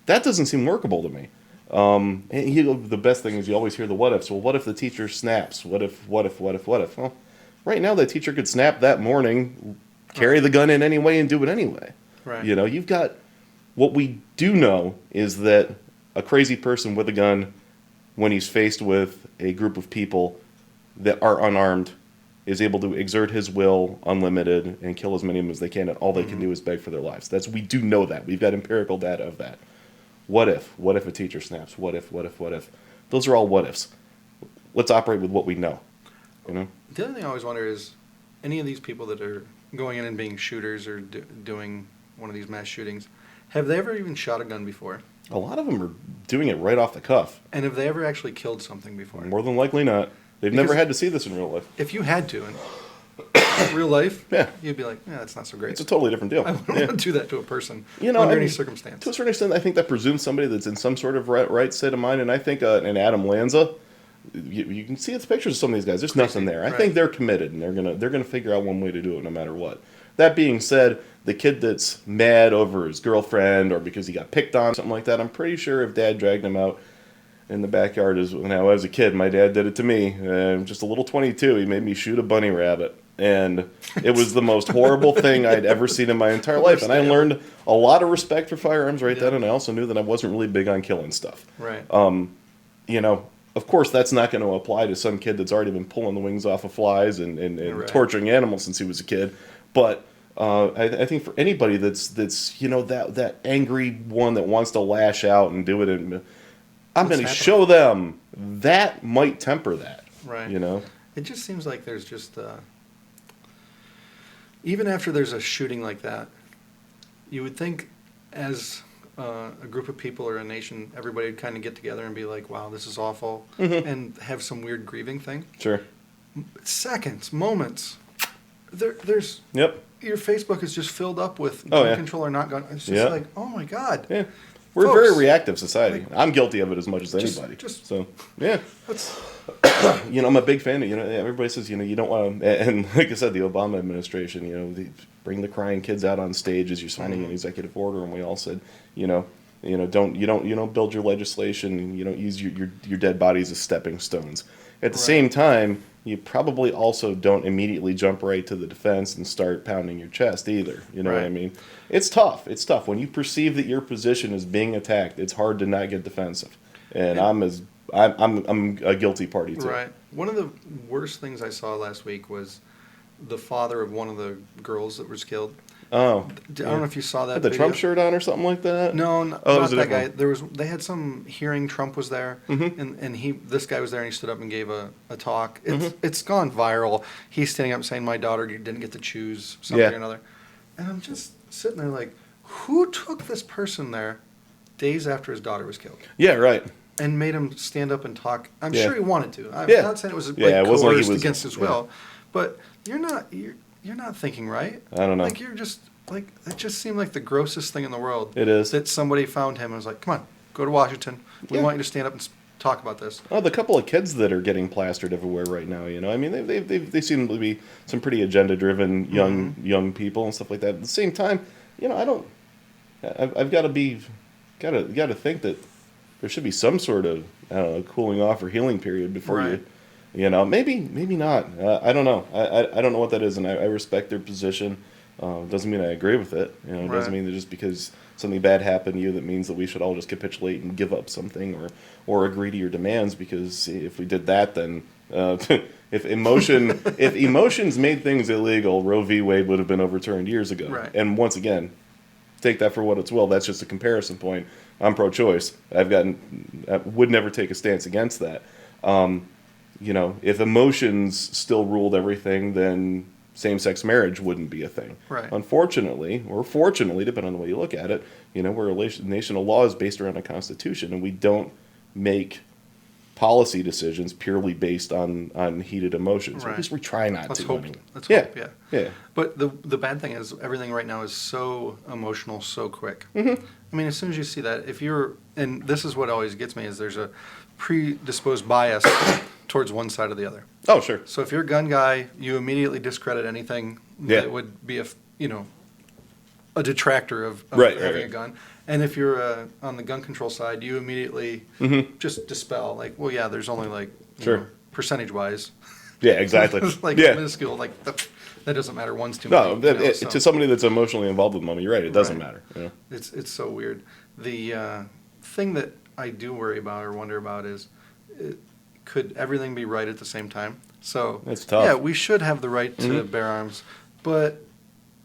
that doesn't seem workable to me. The best thing is you always hear the what ifs. Well, what if the teacher snaps? What if? Well, right now that teacher could snap that morning, carry the gun in anyway, and do it anyway. Right. You've got, what we do know is that a crazy person with a gun, when he's faced with a group of people that are unarmed, is able to exert his will unlimited and kill as many of them as they can, and all they can do is beg for their lives. We do know that. We've got empirical data of that. What if? What if a teacher snaps? What if? Those are all what ifs. Let's operate with what we know. The other thing I always wonder is, any of these people that are going in and being shooters or doing one of these mass shootings, have they ever even shot a gun before? A lot of them are doing it right off the cuff. And have they ever actually killed something before? More than likely not. They've never had to see this in real life. If you had to in real life, Yeah. you'd be like, yeah, that's not so great. It's a totally different deal. I wouldn't want to do that to a person You know, under I any mean, circumstance. To a certain extent, I think that presumes somebody that's in some sort of right state of mind. And I think an Adam Lanza, you can see the pictures of some of these guys. There's nothing there. I think they're committed, and they're gonna figure out one way to do it no matter what. That being said, the kid that's mad over his girlfriend or because he got picked on, something like that, I'm pretty sure if Dad dragged him out in the backyard, when I was a kid, my dad did it to me. Just a little 22, he made me shoot a bunny rabbit. And it was the most horrible thing I'd ever seen in my entire life. And I learned a lot of respect for firearms right then, and I also knew that I wasn't really big on killing stuff. Right. Of course, that's not going to apply to some kid that's already been pulling the wings off of flies and Right. torturing animals since he was a kid. But I think for anybody that's that angry one that wants to lash out and do it, I'm going to show them, that might temper that. Right. It just seems like there's just, even after there's a shooting like that, you would think as a group of people or a nation, everybody would kind of get together and be like, wow, this is awful, and have some weird grieving thing. Sure. Seconds, moments. There's Yep. your Facebook is just filled up with Oh, gun yeah. control or not gun. It's just like, oh my God. Yeah. We're a Folks, very reactive society. I'm guilty of it as much as anybody. So, yeah. I'm a big fan of, everybody says, you don't want to, and like I said, the Obama administration, bring the crying kids out on stage as you're signing an executive order, and we all said, don't build your legislation, and you don't use your dead bodies as stepping stones. At the same time, you probably also don't immediately jump right to the defense and start pounding your chest either. You know what I mean? It's tough. It's tough. When you perceive that your position is being attacked, it's hard to not get defensive. And I'm a guilty party too. Right. One of the worst things I saw last week was the father of one of the girls that was killed. Oh. I don't know if you saw that. Had the video. Trump shirt on or something like that? No, not was that guy. They had some hearing. Trump was there, Mm-hmm. and this guy was there, and he stood up and gave a talk. It's gone viral. He's standing up saying, "My daughter didn't get to choose something or another," and I'm just sitting there like, who took this person there days after his daughter was killed? Yeah, right. And made him stand up and talk. I'm sure he wanted to. I'm not saying it was it wasn't like he coerced was against his will, but you're not. you're not thinking right. I don't know. Like, you're just, like, it just seemed like the grossest thing in the world. It is. That somebody found him and was like, come on, go to Washington. We Yeah. want you to stand up and talk about this. Oh, the couple of kids that are getting plastered everywhere right now, you know, I mean, they seem to be some pretty agenda-driven young people and stuff like that. At the same time, you know, I've got to think that there should be some sort of, I don't know, cooling off or healing period before Right. you know, maybe not. I don't know. I don't know what that is, and I respect their position. Doesn't mean I agree with it. You know, it Right. doesn't mean that just because something bad happened to you that means that we should all just capitulate and give up something or agree to your demands, because if we did that, then if emotions made things illegal, Roe v. Wade would have been overturned years ago. Right. And once again, take that for what it's will. That's just a comparison point. I'm pro-choice. I would never take a stance against that. You know, if emotions still ruled everything, then same-sex marriage wouldn't be a thing. Right. Unfortunately, or fortunately, depending on the way you look at it, you know, we're a nation of laws based around a constitution, and we don't make policy decisions purely based on heated emotions. Or Right. at least we try not Let's to. hope. Anyway. Let's Yeah. hope, yeah. Yeah. But the bad thing is everything right now is so emotional, so quick. I mean, as soon as you see that, if you're, and this is what always gets me, is there's a predisposed bias towards one side or the other. Oh, sure. So if you're a gun guy, you immediately discredit anything Yeah. that would be a detractor of Right, having right. a gun. And if you're on the gun control side, you immediately just dispel, like, well, yeah, there's only like, Sure. percentage-wise, Yeah, exactly. like yeah. minuscule, like that doesn't matter. One's too No, many. So to somebody that's emotionally involved with money, you're right. It doesn't Right. matter. You know? it's so weird. The thing that I do worry about or wonder about is, could everything be right at the same time? So It's tough. yeah, we should have the right to bear arms, but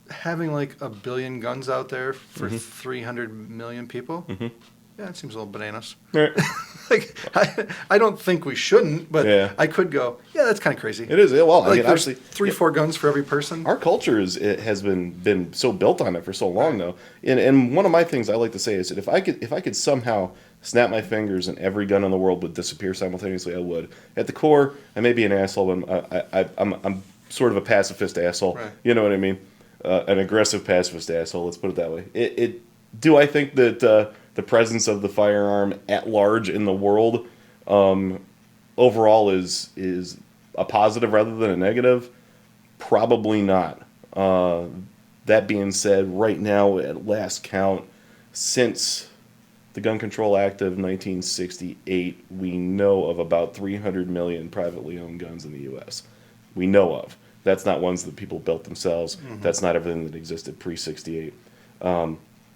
having like 1 billion guns out there for 300 million people, yeah, it seems a little bananas. Right. Like, I don't think we shouldn't, but Yeah. I could go, yeah, that's kind of crazy. It is. Well, I Like, mean, there's actually, 3-4 guns for every person. our culture has been so built on it for so long, though. And one of my things I like to say is that if I could somehow snap my fingers and every gun in the world would disappear simultaneously, I would. At the core, I may be an asshole, but I'm sort of a pacifist asshole. Right. You know what I mean? An aggressive pacifist asshole. Let's put it that way. Do I think that the presence of the firearm at large in the world overall is a positive rather than a negative? Probably not. That being said, right now, at last count, since the Gun Control Act of 1968, we know of about 300 million privately owned guns in the U.S. We know of. That's not ones that people built themselves. That's not everything that existed pre-68.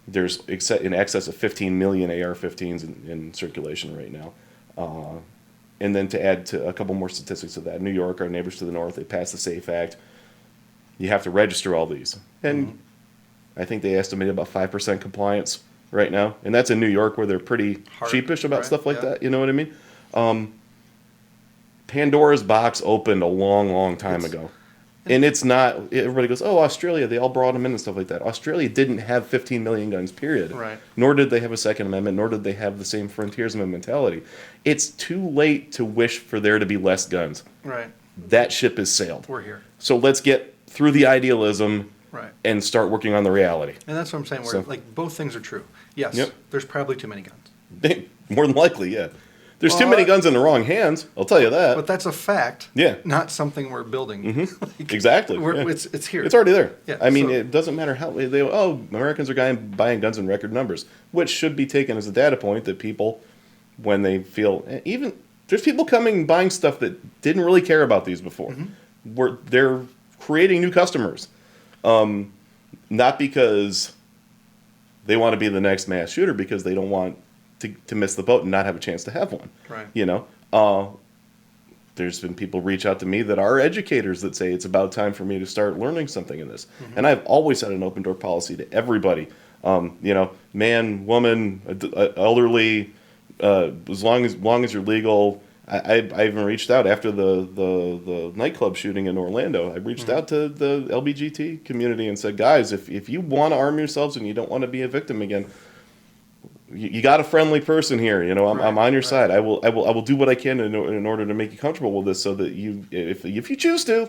There's in excess of 15 million AR-15s in circulation right now. And then to add to a couple more statistics of that, New York, our neighbors to the north, they passed the SAFE Act. You have to register all these. And I think they estimate about 5% compliance right now. And that's in New York, where they're pretty Hard, sheepish about right? stuff like Yeah. that. You know what I mean? Pandora's box opened a long, long time ago. And it's not, everybody goes, oh, Australia, they all brought them in and stuff like that. Australia didn't have 15 million guns, period. Right. Nor did they have a Second Amendment, nor did they have the same frontiersman mentality. It's too late to wish for there to be less guns. Right. That ship has sailed. We're here. So let's get through the idealism Right. and start working on the reality. And that's what I'm saying, where So- like both things are true. Yes, Yep. there's probably too many guns. More than likely, yeah. There's too Well, many guns in the wrong hands, I'll tell you that. But that's a fact. Yeah. Not something we're building. Like, Exactly. Yeah. It's here. It's already there. Yeah, I mean, so- it doesn't matter how Americans are buying guns in record numbers, which should be taken as a data point that people, when they feel, even there's people coming and buying stuff that didn't really care about these before. They're creating new customers, not because they want to be the next mass shooter, because they don't want to miss the boat and not have a chance to have one. Right. You know, there's been people reach out to me that are educators that say it's about time for me to start learning something in this. And I've always had an open door policy to everybody. You know, man, woman, elderly, as long as you're legal. I even reached out after the nightclub shooting in Orlando. I reached out to the LBGT community and said, guys, if you want to arm yourselves and you don't want to be a victim again, you got a friendly person here. You know, I'm on your side. I will do what I can in order to make you comfortable with this, so that if you choose to,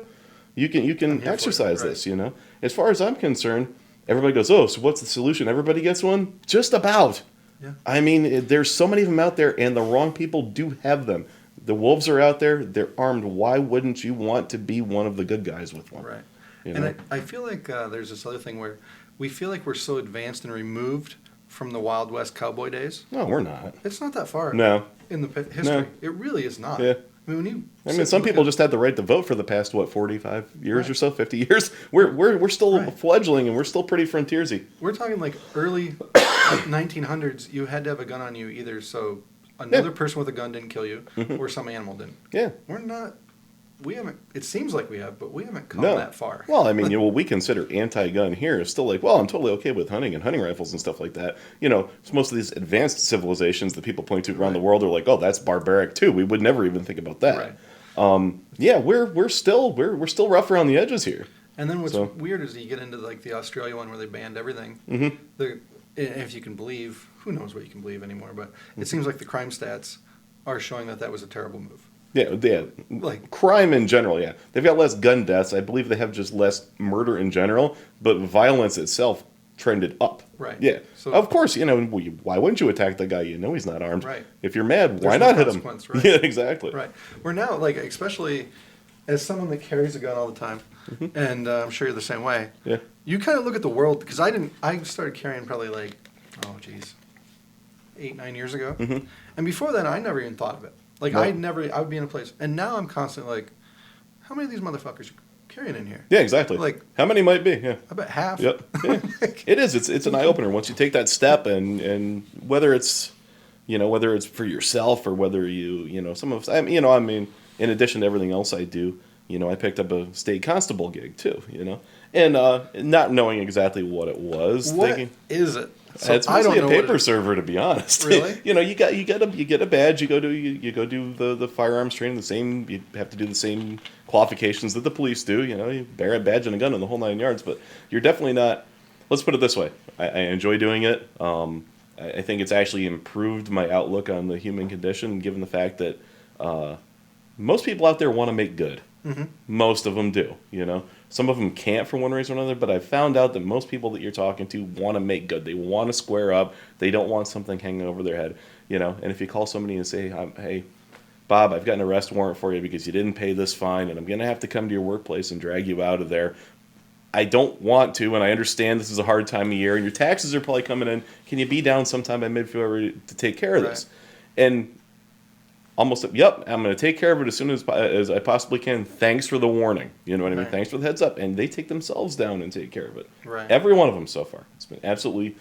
You can here for it, exercise right. this, you know. As far as I'm concerned, everybody goes, oh, so what's the solution? Everybody gets one? Just about. Yeah. I mean, there's so many of them out there, and the wrong people do have them. The wolves are out there. They're armed. Why wouldn't you want to be one of the good guys with one? Right. You And know? I feel like there's this other thing where we feel like we're so advanced and removed from the Wild West cowboy days. No, we're not. It's not that far No. in the history. No. It really is not. Yeah. I mean, when you I sit mean, some and look people at- just had the right to vote for the past 45 years Right. or so, 50 years. We're still Right. fledgling, and we're still pretty frontiersy. We're talking like early 1900s. You had to have a gun on you either so another person with a gun didn't kill you or some animal didn't. Yeah. We're not. We haven't. It seems like we have, but we haven't come No. that far. Well, I mean, what we consider anti-gun here is still like, well, I'm totally okay with hunting and hunting rifles and stuff like that. You know, most of these advanced civilizations that people point to around the world are like, oh, that's barbaric too. We would never even think about that. Right. Yeah, we're still rough around the edges here. And then what's So- weird is you get into like the Australia one where they banned everything. Mm-hmm. If you can believe, who knows what you can believe anymore, but Mm-hmm. it seems like the crime stats are showing that was a terrible move. Yeah. Like- Crime in general, yeah. They've got less gun deaths. I believe they have just less murder in general, but violence itself trended up. Right. Yeah. So- Of course, you know, why wouldn't you attack the guy you know he's not armed? Right. If you're mad, why There's no not hit him? consequence, right. Yeah, exactly. Right. We're now, like, especially as someone that carries a gun all the time, and I'm sure you're the same way, Yeah. you kind of look at the world, because I started carrying probably like, 8-9 years ago. Mhm. And before then, I never even thought of it. Like, No. I would be in a place, and now I'm constantly like, how many of these motherfuckers are carrying in here? Yeah, exactly. Like- how many might be? Yeah. I bet half. Yep. Yeah. It is. It's an eye opener once you take that step, and whether it's for yourself or whether some of us. I mean, in addition to everything else I do, I picked up a state constable gig too. And not knowing exactly what it was, What thinking is it? it's I don't mostly a know what paper it- server, to be honest. Really? You get a badge. You go do the firearms training. The same. You have to do the same qualifications that the police do. You bear a badge and a gun and the whole 9 yards. But you're definitely not. Let's put it this way. I enjoy doing it. I think it's actually improved my outlook on the human condition, given the fact that most people out there want to make good. Mm-hmm. Most of them do, Some of them can't for one reason or another, but I've found out that most people that you're talking to want to make good. They want to square up. They don't want something hanging over their head, And if you call somebody and say, hey, Bob, I've got an arrest warrant for you because you didn't pay this fine, and I'm going to have to come to your workplace and drag you out of there. I don't want to, and I understand this is a hard time of year, and your taxes are probably coming in. Can you be down sometime by mid-February to take care of this? And almost, yep, I'm going to take care of it as soon as I possibly can. Thanks for the warning. You know what I mean? Right. Thanks for the heads up. And they take themselves down and take care of it. Right. Every one of them so far. It's been absolutely...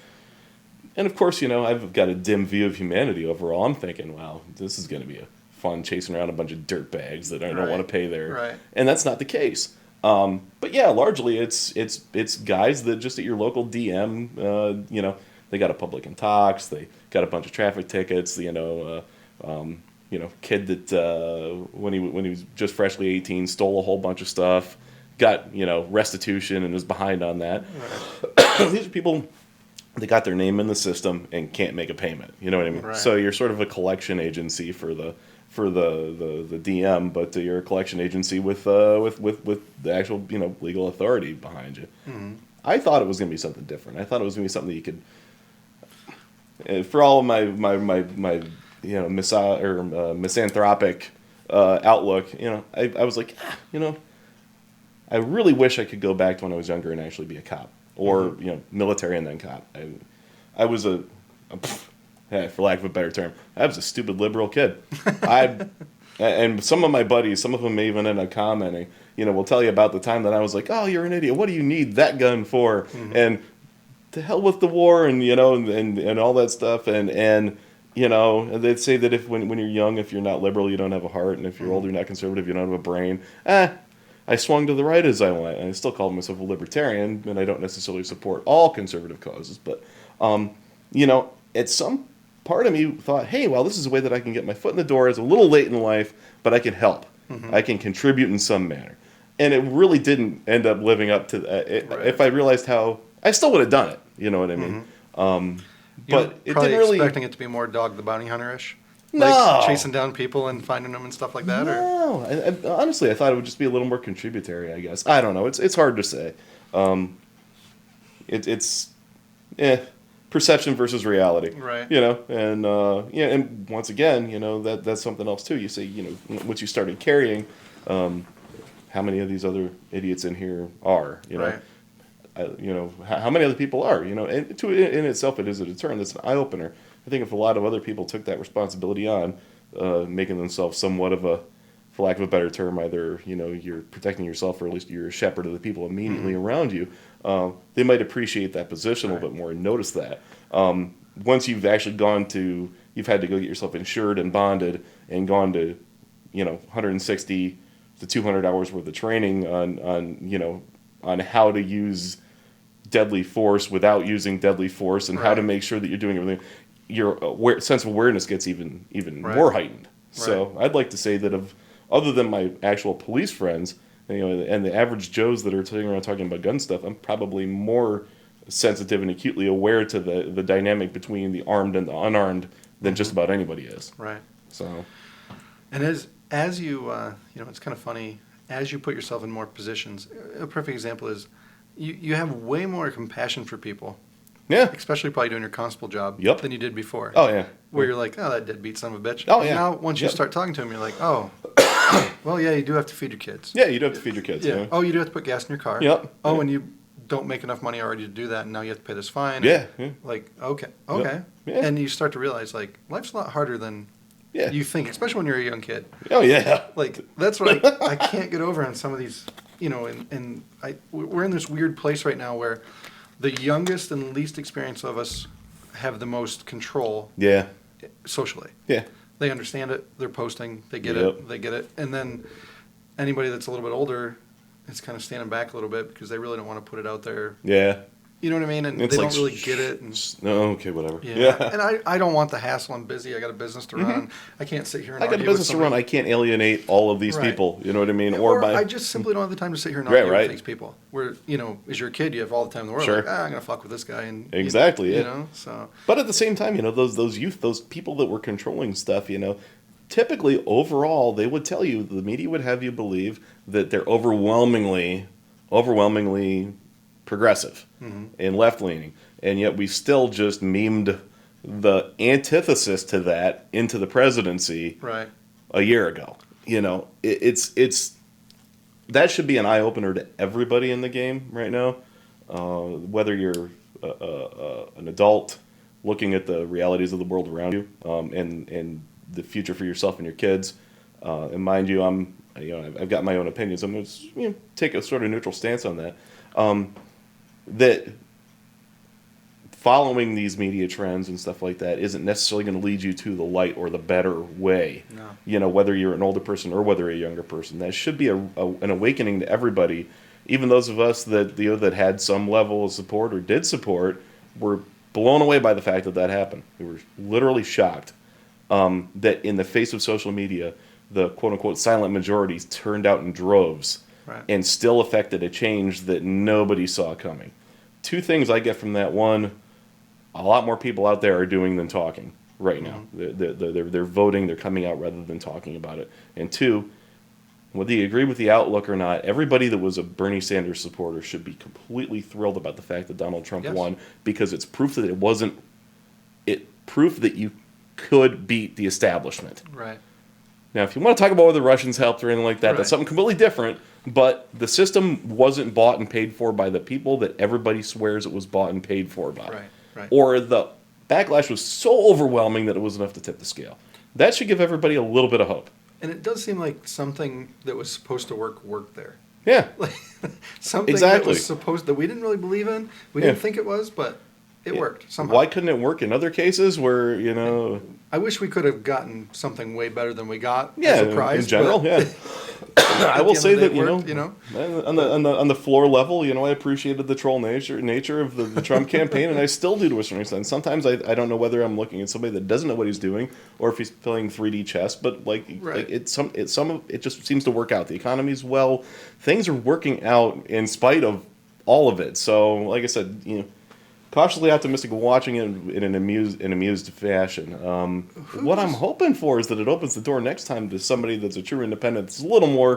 And of course, I've got a dim view of humanity overall. I'm thinking, wow, this is going to be a fun chasing around a bunch of dirt bags that I don't Right. want to pay there. Right. And that's not the case. But yeah, largely it's guys that just at your local DM, they got a public intox, they got a bunch of traffic tickets, kid that when he was just freshly 18 stole a whole bunch of stuff, got restitution and is behind on that. Right. These are people that got their name in the system and can't make a payment. You know what I mean? Right. So you're sort of a collection agency for the DM, but you're a collection agency with the actual legal authority behind you. Mm-hmm. I thought it was going to be something different. I thought it was going to be something that you could, for all of my misanthropic outlook. I was like, I really wish I could go back to when I was younger and actually be a cop, or military and then cop. I was for lack of a better term, I was a stupid liberal kid. And some of my buddies, some of them even end up commenting, will tell you about the time that I was like, oh, you're an idiot. What do you need that gun for? Mm-hmm. And to hell with the war and, and all that stuff. And they'd say that if when you're young, if you're not liberal, you don't have a heart. And if you're older, you're not conservative, you don't have a brain. I swung to the right as I went. And I still call myself a libertarian, and I don't necessarily support all conservative causes. But, at some part of me thought, hey, well, this is a way that I can get my foot in the door. It's a little late in life, but I can help. Mm-hmm. I can contribute in some manner. And it really didn't end up living up to that. Right. If I realized how, I still would have done it. You know what I mean? Mm-hmm. But it probably didn't really... expecting it to be more Dog the Bounty Hunter-ish. No. chasing down people and finding them and stuff like that? Or No, honestly, I thought it would just be a little more contributory. I guess I don't know. It's hard to say. It's perception versus reality. Right. And and once again, that's something else too. You say, once you started carrying, how many of these other idiots in here are, Right. how many other people are, and in itself, it is a deterrent. It's an eye opener. I think if a lot of other people took that responsibility on, making themselves somewhat of a, for lack of a better term, either you're protecting yourself or at least you're a shepherd of the people immediately around you, they might appreciate that position a little bit more and notice that. Once you've actually you've had to go get yourself insured and bonded and gone to 160 to 200 hours worth of training on how to use deadly force without using deadly force and how to make sure that you're doing everything. Your sense of awareness gets even more heightened. So I'd like to say that other than my actual police friends, and the average Joes that are sitting around talking about gun stuff, I'm probably more sensitive and acutely aware to the dynamic between the armed and the unarmed than just about anybody is. Right. So, And as you it's kind of funny, as you put yourself in more positions. A perfect example is you have way more compassion for people. yeah. Especially probably doing your constable job Yep. than you did before. Oh, yeah. Where you're like, oh, that deadbeat son of a bitch. Oh, yeah. Now, once you Yep. start talking to him, you're like, oh, well, yeah, you do have to feed your kids. Yeah, you do have to feed your kids. Yeah. Oh, you do have to put gas in your car. Yep. Oh, Yeah. and you don't make enough money already to do that, and now you have to pay this fine. Yeah. And, Yeah. like, okay. Yeah. And you start to realize, like, life's a lot harder than Yeah. you think, especially when you're a young kid. Oh, yeah. Like, that's what I can't get over on some of these, and we're in this weird place right now where the youngest and least experienced of us have the most control Yeah. socially. Yeah. They understand it. They're posting. They get Yep. it. They get it. And then anybody that's a little bit older is kind of standing back a little bit because they really don't want to put it out there. Yeah. You know what I mean? And It's they like don't really get it. And, No, okay, whatever. yeah. And I don't want the hassle. I'm busy. I got a business to run. I can't sit here and I got a argue with business to run. somebody. I can't alienate all of these Right. people. You know what I mean? Or I just simply don't have the time to sit here and Right, argue right. with these people. Where, as you're a kid, you have all the time in the world. Sure. Like, I'm going to fuck with this guy. And Exactly, You yeah. know, so. But at the same time, those youth, those people that were controlling stuff, typically overall, they would tell you, the media would have you believe that they're overwhelmingly progressive and left leaning, and yet we still just memed the antithesis to that into the presidency Right. a year ago. It's that should be an eye opener to everybody in the game right now, whether you're an adult looking at the realities of the world around you, and the future for yourself and your kids. And mind you, I've got my own opinions. I'm going to take a sort of neutral stance on that. That following these media trends and stuff like that isn't necessarily going to lead you to the light or the better way. No. Whether you're an older person or whether you're a younger person, that should be an awakening to everybody. Even those of us that that had some level of support or did support were blown away by the fact that happened. We were literally shocked that in the face of social media, the quote-unquote silent majorities turned out in droves. Right. And still affected a change that nobody saw coming. Two things I get from that. One, a lot more people out there are doing than talking right now. They're voting, they're coming out rather than talking about it. And two, whether you agree with the outlook or not, everybody that was a Bernie Sanders supporter should be completely thrilled about the fact that Donald Trump won, because it's proof that proof that you could beat the establishment. Right. Now, if you want to talk about whether the Russians helped or anything like that, Right. that's something completely different. But the system wasn't bought and paid for by the people that everybody swears it was bought and paid for by. Right. Right. Or the backlash was so overwhelming that it was enough to tip the scale. That should give everybody a little bit of hope. And it does seem like something that was supposed to worked there. Yeah. Like something Exactly. that we didn't really believe in. We didn't think it was, but it worked somehow. Why couldn't it work in other cases where, I wish we could have gotten something way better than we got yeah, as a prize. in general, but yeah. I will say that, worked, on the floor level, I appreciated the troll nature of the Trump campaign, and I still do to a certain extent. Sometimes I don't know whether I'm looking at somebody that doesn't know what he's doing or if he's playing 3D chess, but it just seems to work out. The economy's things are working out in spite of all of it. So, like I said, cautiously optimistic, watching it in an amused fashion. What I'm hoping for is that it opens the door next time to somebody that's a true independent. That's a little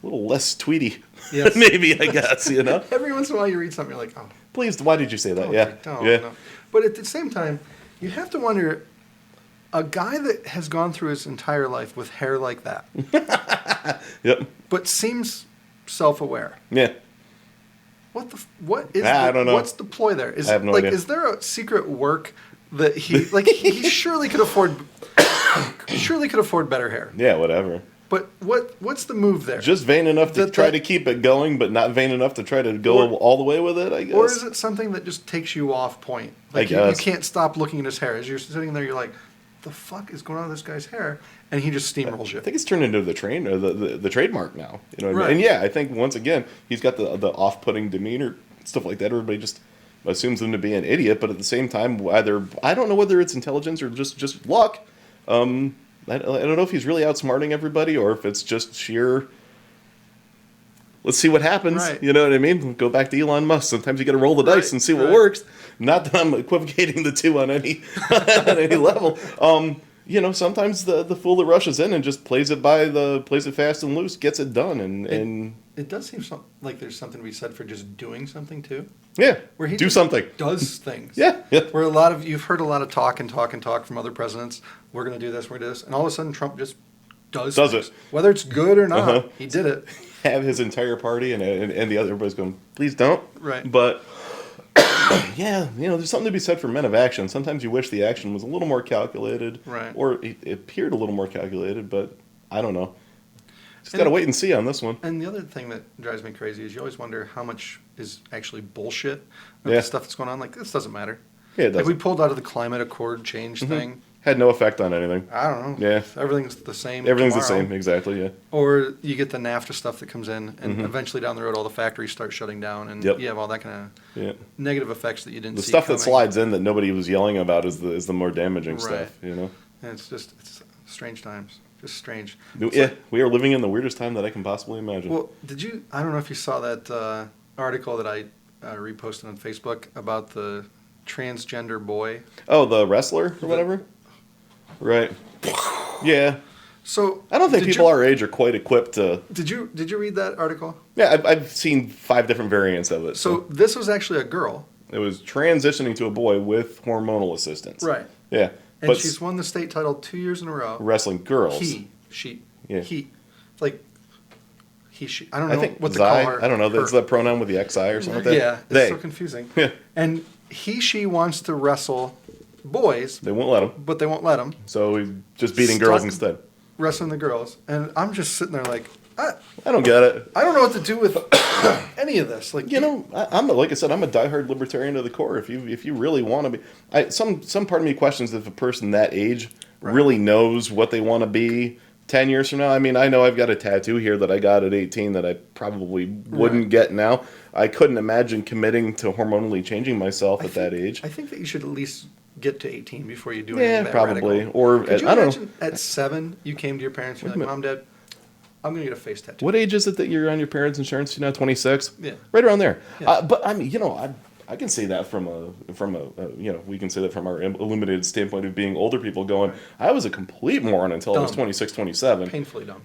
less tweety. Yes. Maybe, I guess, you know. Every once in a while you read something, you're like, oh, Please, why did you say that? don't. Yeah. No. But at the same time, you have to wonder, a guy that has gone through his entire life with hair like that, Yep. but seems self-aware. Yeah. What is I don't know. What's the ploy there? I have no idea. Is there a secret work that he surely could afford better hair. Yeah, whatever. But what's the move there? Just vain enough to try That- to keep it going, but not vain enough to try to go all the way with it, I guess. Or is it something that just takes you off point? Like you guess. can't stop looking at his hair. As you're sitting there, you're like, the fuck is going on with this guy's hair? And he just steamrolls you. I think it's turned into the trademark now. You know what I Right. mean? And yeah, I think once again he's got the off-putting demeanor, stuff like that. Everybody just assumes him to be an idiot, but at the same time, either I don't know whether it's intelligence or just luck. I don't know if he's really outsmarting everybody or if it's just sheer. Let's see what happens. Right. You know what I mean? Go back to Elon Musk. Sometimes you got to roll the dice and see what works. Not that I'm equivocating the two on any on any level. You know, sometimes the fool that rushes in and just plays it fast and loose gets it done, and It does seem like there's something to be said for just doing something too. yeah, Where he do just something. does things. Yeah. Where you've heard a lot of talk from other presidents. We're going to do this, we're going to do this. And all of a sudden Trump just does Does things. it. Whether it's good or not, Uh-huh. he did it. Have his entire party and the other everybody's going, please don't. Right. But yeah, you know, there's something to be said for men of action. Sometimes you wish the action was a little more calculated, Right. Or it appeared a little more calculated, but I don't know. Just gotta wait and see on this one. And the other thing that drives me crazy is you always wonder how much is actually bullshit of Yeah. the stuff that's going on. Like, this doesn't matter. Yeah, it Like, does. we pulled out of the climate accord change thing. Had no effect on anything. I don't know. Yeah. Everything's the same. Everything's the tomorrow. same, exactly. Yeah. Or you get the NAFTA stuff that comes in, and eventually down the road, all the factories start shutting down, and Yep. you have all that kind of Yeah. negative effects that you didn't The see stuff coming. that slides in that nobody was yelling about is the more damaging Right. stuff. You know. And it's strange times. Just strange. Yeah, we are living in the weirdest time that I can possibly imagine. Well, I don't know if you saw that article that I reposted on Facebook about the transgender boy. Oh, the wrestler or whatever? Right. Yeah. So I don't think did people you- our age are quite equipped to. Did you read that article? Yeah, I've seen 5 different variants of it. So this was actually a girl. It was transitioning to a boy with hormonal assistance. Right. Yeah. And But she's won the state title 2 years in a row. wrestling girls. She. Yeah. He. It's like he, she. I don't know I think what to Zai, call her. I don't know. her. That's the pronoun with the XI or something like that. Yeah, it's They. so confusing. Yeah. And she wants to wrestle boys, They won't let them. but they won't let him So he's just beating girls Stuck. instead. wrestling the girls. And I'm just sitting there like, I don't get it. I don't know what to do with any of this. Like, You know, like I said, I'm a diehard libertarian to the core. If you really want to be, some part of me questions if a person that age really knows what they want to be 10 years from now. I mean, I know I've got a tattoo here that I got at 18 that I probably wouldn't get now. I couldn't imagine committing to hormonally changing myself at that age. I think that you should at least get to 18 before you do anything Yeah, that probably. radical. Or Could you I don't imagine at 7 you came to your parents and you're like, Mom, Dad, I'm going to get a face tattoo. What age is it that you're on your parents' insurance? 26? Yeah. Right around there. Yeah. But I mean, you know, I can say that from a you know, we can say that from our illuminated standpoint of being older people going, I was a complete moron until I was Dumb. 26, 27. Painfully dumb.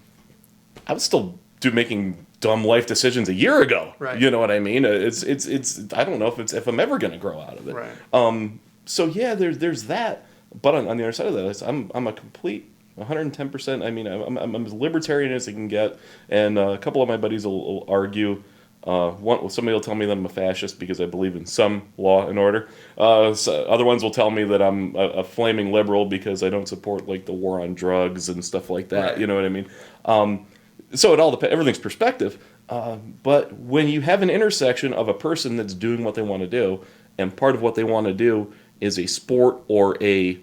I was still making dumb life decisions a year ago. Right. You know what I mean? It's I don't know if I'm ever going to grow out of it. Right. So yeah, there's that. But on the other side of that, I'm a complete 110%. I mean, I'm as libertarian as I can get, and a couple of my buddies will argue. Somebody will tell me that I'm a fascist because I believe in some law and order. So other ones will tell me that I'm a flaming liberal because I don't support like the war on drugs and stuff like that. Right. You know what I mean? So it all depends. Everything's perspective. But when you have an intersection of a person that's doing what they want to do, and part of what they want to do is a sport or I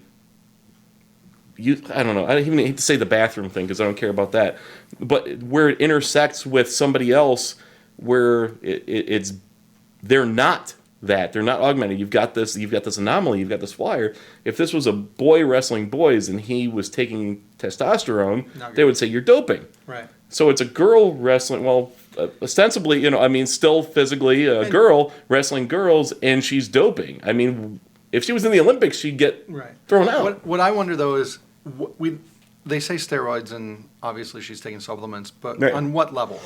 don't know. I even hate to say the bathroom thing because I don't care about that. But where it intersects with somebody else, where it's they're not that, they're not augmented. You've got this anomaly. You've got this flyer. If this was a boy wrestling boys and he was taking testosterone, they would say you're doping. Right. So it's a girl wrestling. Well, ostensibly, still physically a girl wrestling girls, and she's doping. I mean, if she was in the Olympics, she'd get thrown out. What I wonder though is, they say steroids, and obviously she's taking supplements, but on what level?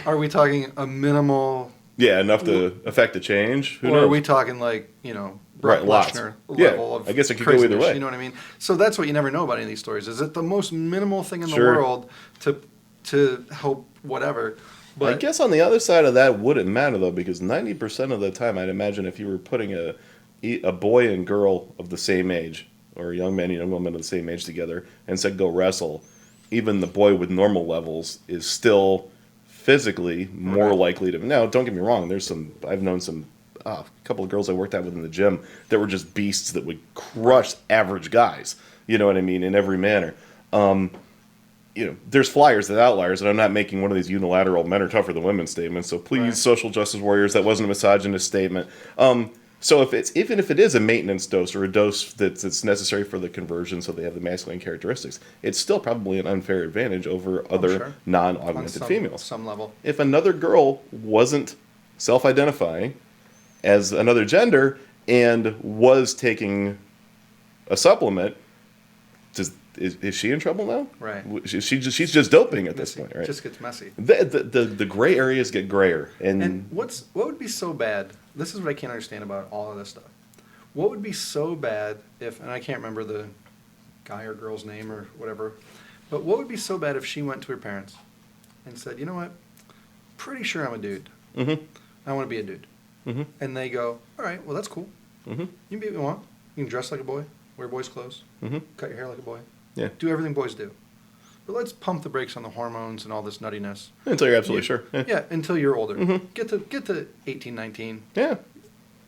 Are we talking a minimal? Yeah, enough to affect a change. Who knows? Are we talking like Brock Lesnar level of I guess it could craziness, go either way. You know what I mean? So that's what you never know about any of these stories. Is it the most minimal thing in the world to help whatever? But I guess on the other side of that wouldn't matter though, because 90% of the time, I'd imagine if you were putting a boy and girl of the same age, or a young man and young woman of the same age together, and said go wrestle, even the boy with normal levels is still physically more likely to. Now, don't get me wrong. I've known some a couple of girls I worked out with in the gym that were just beasts that would crush average guys. You know what I mean? In every manner. There's flyers and outliers, and I'm not making one of these unilateral men are tougher than women statements. So please, social justice warriors, that wasn't a misogynist statement. So even if it is a maintenance dose or a dose that's necessary for the conversion, so they have the masculine characteristics, it's still probably an unfair advantage over other non-augmented females. Some level. If another girl wasn't self-identifying as another gender and was taking a supplement, is she in trouble now? Right. She's just doping at this point, right? It just gets messy. The gray areas get grayer. And what would be so bad? This is what I can't understand about all of this stuff. What would be so bad if, and I can't remember the guy or girl's name or whatever, but what would be so bad if she went to her parents and said, you know what, pretty sure I'm a dude. Mm-hmm. I want to be a dude. Mm-hmm. And they go, all right, well, that's cool. Mm-hmm. You can be what you want. You can dress like a boy, wear boys' clothes, Mm-hmm. cut your hair like a boy. Yeah. Do everything boys do. But let's pump the brakes on the hormones and all this nuttiness. Until you're absolutely sure. Yeah, until you're older. Mm-hmm. Get to 18, 19. Yeah.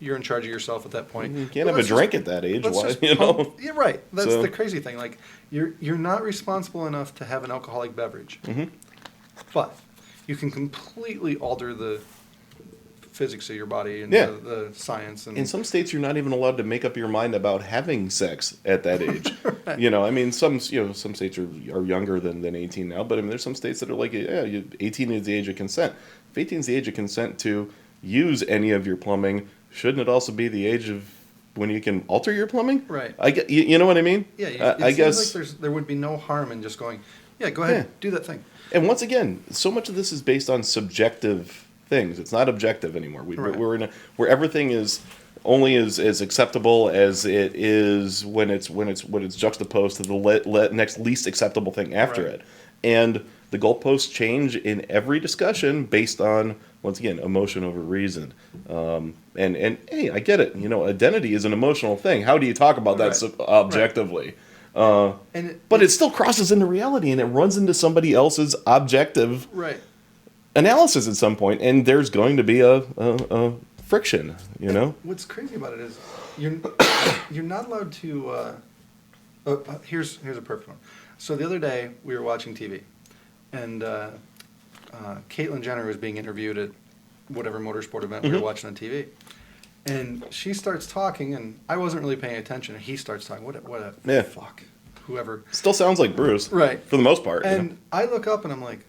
You're in charge of yourself at that point. You can't have a drink at that age. Why? Yeah, right. That's the crazy thing. Like, you're not responsible enough to have an alcoholic beverage. Mm-hmm. But you can completely alter the physics of your body and the science. And in some states, you're not even allowed to make up your mind about having sex at that age. Right. Some states are younger than 18 now, but there's some states that are like, 18 is the age of consent. If 18 is the age of consent to use any of your plumbing, shouldn't it also be the age of when you can alter your plumbing? Right. You know what I mean? Yeah. I guess like there would be no harm in just going, go ahead, do that thing. And once again, so much of this is based on subjective things. It's not objective anymore. We're where everything is only as acceptable as it is when it's juxtaposed to the next least acceptable thing after it. And the goalposts change in every discussion based on, once again, emotion over reason. And hey, I get it. Identity is an emotional thing. How do you talk about that objectively? But it still crosses into reality, and it runs into somebody else's objective analysis at some point, and there's going to be a friction. What's crazy about it is you're not allowed to. Here's a perfect one. So the other day we were watching TV, and Caitlyn Jenner was being interviewed at whatever motorsport event we were watching on TV. And she starts talking, and I wasn't really paying attention. And he starts talking. Fuck, whoever. Still sounds like Bruce, right? For the most part. And I look up, and I'm like,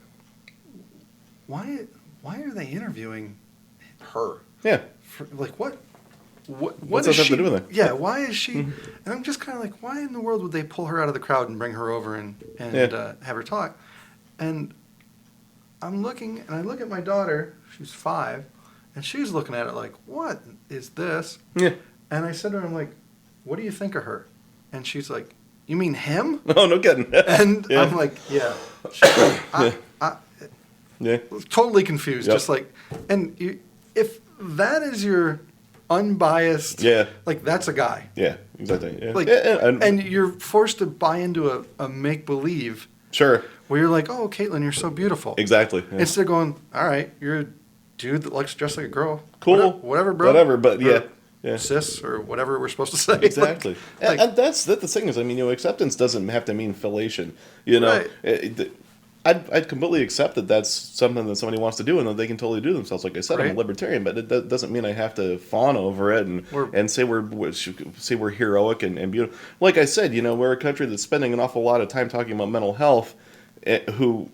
why are they interviewing her? Yeah. What What's that have to do with it? Yeah. Why is she? And I'm just kind of like, why in the world would they pull her out of the crowd and bring her over and have her talk? And I'm looking, and I look at my daughter. She's 5. And she's looking at it like, what is this? Yeah. And I said to her, I'm like, what do you think of her? And she's like, you mean him? Oh, no kidding. And I'm like, yeah. She's like, Yeah. Totally confused. Just like, and if that is your unbiased, like that's a guy. Yeah, exactly. Yeah. Like, and you're forced to buy into a make-believe. Sure. Where you're like, oh, Caitlyn, you're so beautiful. Exactly. Yeah. Instead of going, all right, you're a dude that likes to dress like a girl. Cool. Whatever, bro. Whatever, but yeah. Cis or whatever we're supposed to say. Exactly. And that's the thing is, acceptance doesn't have to mean fellation. I'd completely accept that that's something that somebody wants to do and that they can totally do themselves. Like I said, I'm a libertarian, but it doesn't mean I have to fawn over it and say we're heroic and beautiful. Like I said, we're a country that's spending an awful lot of time talking about mental health, who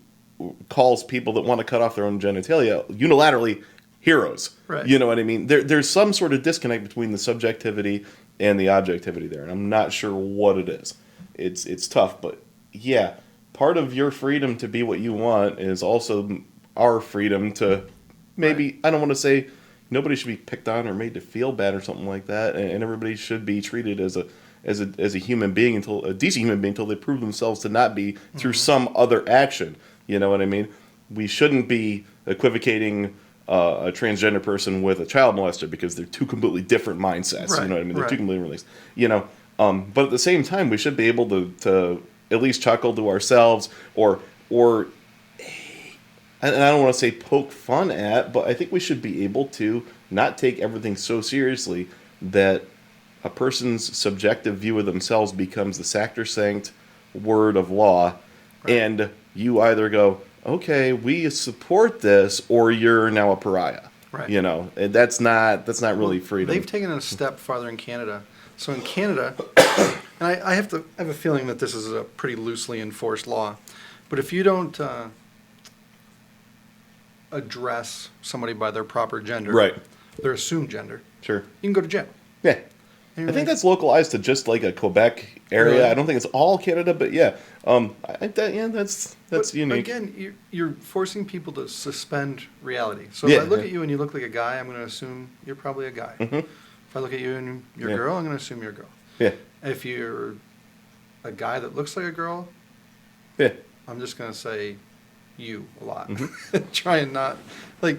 calls people that want to cut off their own genitalia unilaterally heroes. Right. You know what I mean? There's some sort of disconnect between the subjectivity and the objectivity there, and I'm not sure what it is. It's tough, but yeah, part of your freedom to be what you want is also our freedom to maybe, Right. I don't want to say nobody should be picked on or made to feel bad or something like that, and everybody should be treated as a human being, until a decent human being, until they prove themselves to not be through some other action. You know what I mean? We shouldn't be equivocating a transgender person with a child molester, because they're two completely different mindsets. Right, You know what I mean? They're right. two completely different things. You know, but at the same time, we should be able to at least chuckle to ourselves, or and I don't want to say poke fun at, but I think we should be able to not take everything so seriously that a person's subjective view of themselves becomes the sacrosanct word of law, Right. and you either go, okay, we support this, or you're now a pariah. Right. You know, and that's not really Well, freedom. They've taken it a step farther in Canada. So in Canada, and I have a feeling that this is a pretty loosely enforced law, but if you don't address somebody by their proper gender, Right. their assumed gender, Sure. you can go to jail. Yeah. And I you're think like, that's localized to just like a Quebec area. Really? I don't think it's all Canada, but yeah. That's but unique. Again, you're forcing people to suspend reality. So Yeah, if I look yeah. at you and you look like a guy, I'm going to assume you're probably a guy. Mhm. If I look at you and you're Yeah. a girl, I'm going to assume you're a girl. Yeah. If you're a guy that looks like a girl, Yeah. I'm just going to say you a lot. Try and not,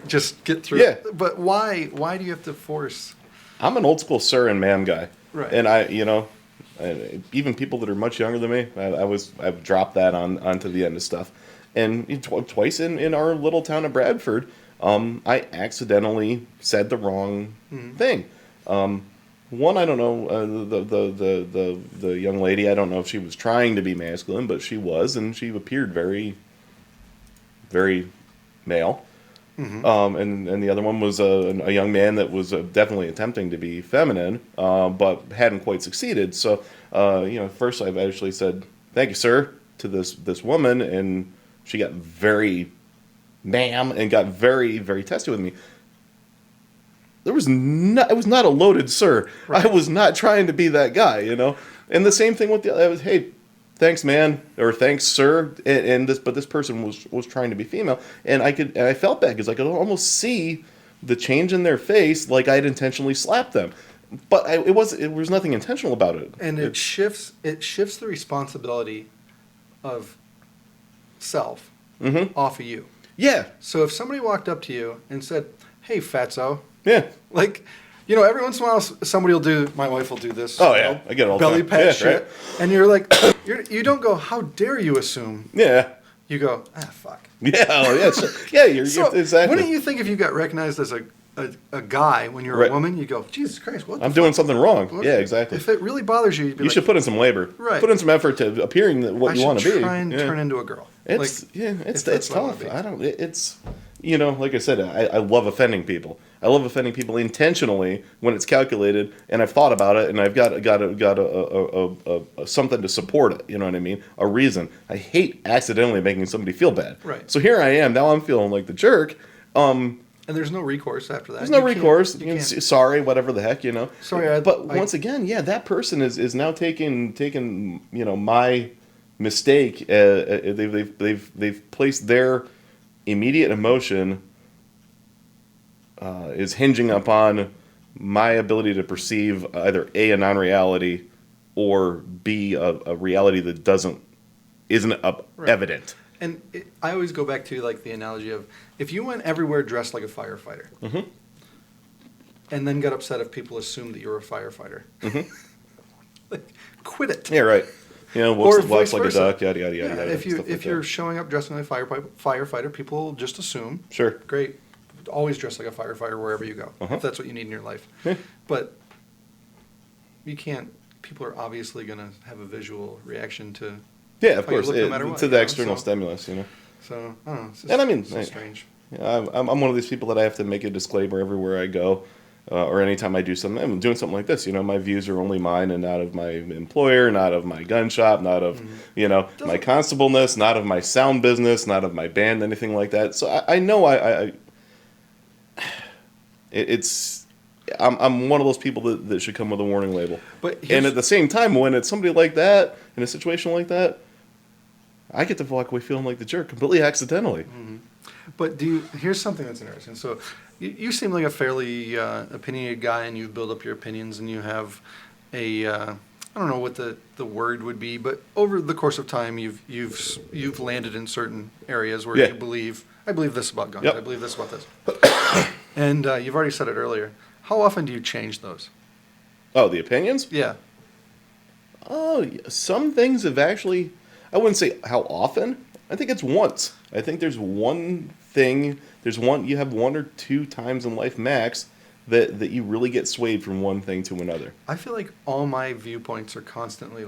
just get through. Yeah. But why do you have to force? I'm an old school sir and ma'am guy. Right. And even people that are much younger than me, I've dropped that onto the end of stuff. And twice in our little town of Bradford, I accidentally said the wrong thing. One, I don't know, the young lady, I don't know if she was trying to be masculine, but she was, and she appeared very, very male. And the other one was a young man that was definitely attempting to be feminine, but hadn't quite succeeded. So, first I've actually said, "Thank you, sir," to this woman, and she got very ma'am and got very, very testy with me. It was not a loaded sir. Right. I was not trying to be that guy, And the same thing with the other. Hey, thanks, man, or thanks, sir. But this person was trying to be female, and I felt bad because I could almost see the change in their face, like I'd intentionally slapped them. But it was nothing intentional about it. And it shifts the responsibility of self off of you. Yeah, So if somebody walked up to you and said, "Hey, fatso," yeah. every once in a while somebody will do. My wife will do this. Oh, yeah. I get it all the belly time. pat Yeah, shit, right. and you're like, you don't go, "How dare you assume?" Yeah. You go, "Ah, fuck." Yeah. Oh, yeah. Sure. Yeah. You're exactly. Wouldn't you think if you got recognized as a guy when you're Right. a woman, you go, "Jesus Christ, what? I'm the doing fuck? something wrong. What- Yeah, exactly. If it really bothers you, you'd be You like, should put in some labor. Right. Put in some effort to appearing what I you want to should be. try and Yeah. turn into a girl. It's if that's what I wanna tough. be. I don't. It's like I said, I love offending people. I love offending people intentionally when it's calculated, and I've thought about it, and I've got a something to support it. You know what I mean? A reason. I hate accidentally making somebody feel bad. Right. So here I am. Now I'm feeling like the jerk. And there's no recourse after that. There's no You can't- recourse. you You can't- sorry, whatever the heck, Sorry, But once again, yeah, that person is now taking my mistake. They've placed their immediate emotion is hinging upon my ability to perceive either a non-reality or b a reality that isn't Right. evident. And I always go back to the analogy of if you went everywhere dressed like a firefighter, and then got upset if people assumed that you were a firefighter, quit it. Yeah, right. Or Walks vice like a versa. duck, yada yada Yeah, yada. if stuff like you're that. showing up dressed like a firefighter, people just assume. Sure. Great, always dress like a firefighter wherever you go. Uh-huh. If that's what you need in your life. Yeah. But you can't. People are obviously going to have a visual reaction to. Yeah, of how you course, look no matter what, to you the know, external so- stimulus, So I don't know. It's just, And I mean, it's so strange. I'm one of these people that I have to make a disclaimer everywhere I go. or anytime I do something, I'm doing something like this. My views are only mine and not of my employer, not of my gun shop, not of my constableness, not of my sound business, not of my band, anything like that. So I know it's I'm one of those people that should come with a warning label. And at the same time, when it's somebody like that in a situation like that, I get to walk away feeling like the jerk completely accidentally. Mm-hmm. But here's something that's interesting. So you seem like a fairly opinionated guy, and you build up your opinions, and you have I don't know what the word would be, but over the course of time, you've landed in certain areas where you believe, I believe this about guns, I believe this about this. And you've already said it earlier. How often do you change those? Oh, the opinions? Yeah. Oh, some things have actually, I wouldn't say how often. I think it's once. I think there's one thing, you have one or two times in life max that you really get swayed from one thing to another. I feel like all my viewpoints are constantly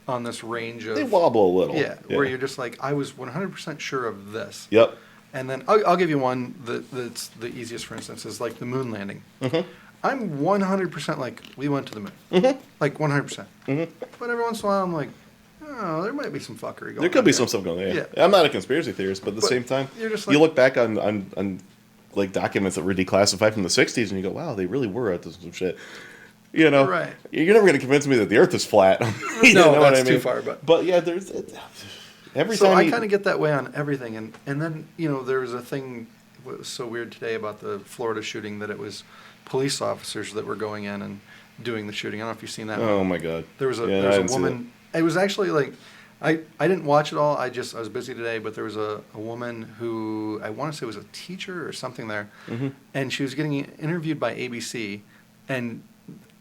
on this range of... They wobble a little. Yeah, where you're just like, I was 100% sure of this. Yep. And then I'll give you one that's the easiest, for instance, is like the moon landing. Mm-hmm. I'm 100% like, we went to the moon. Mm-hmm. Like 100%. Mm-hmm. But every once in a while I'm like, oh, there might be some fuckery going on. There could be some stuff going on, yeah. I'm not a conspiracy theorist, but at the same time, you're just like, you look back on like documents that were declassified from the 60s and you go, wow, they really were at this some shit. Right. You're never going to convince me that the earth is flat. No, that's what I mean? too far. But yeah, there's... So I kind of get that way on everything, and then there was a thing that was so weird today about the Florida shooting that it was police officers that were going in and doing the shooting. I don't know if you've seen that. Oh my God! There was a woman. It was actually like I didn't watch it all. I was busy today, but there was a woman who I want to say was a teacher or something there, mm-hmm. and she was getting interviewed by ABC, and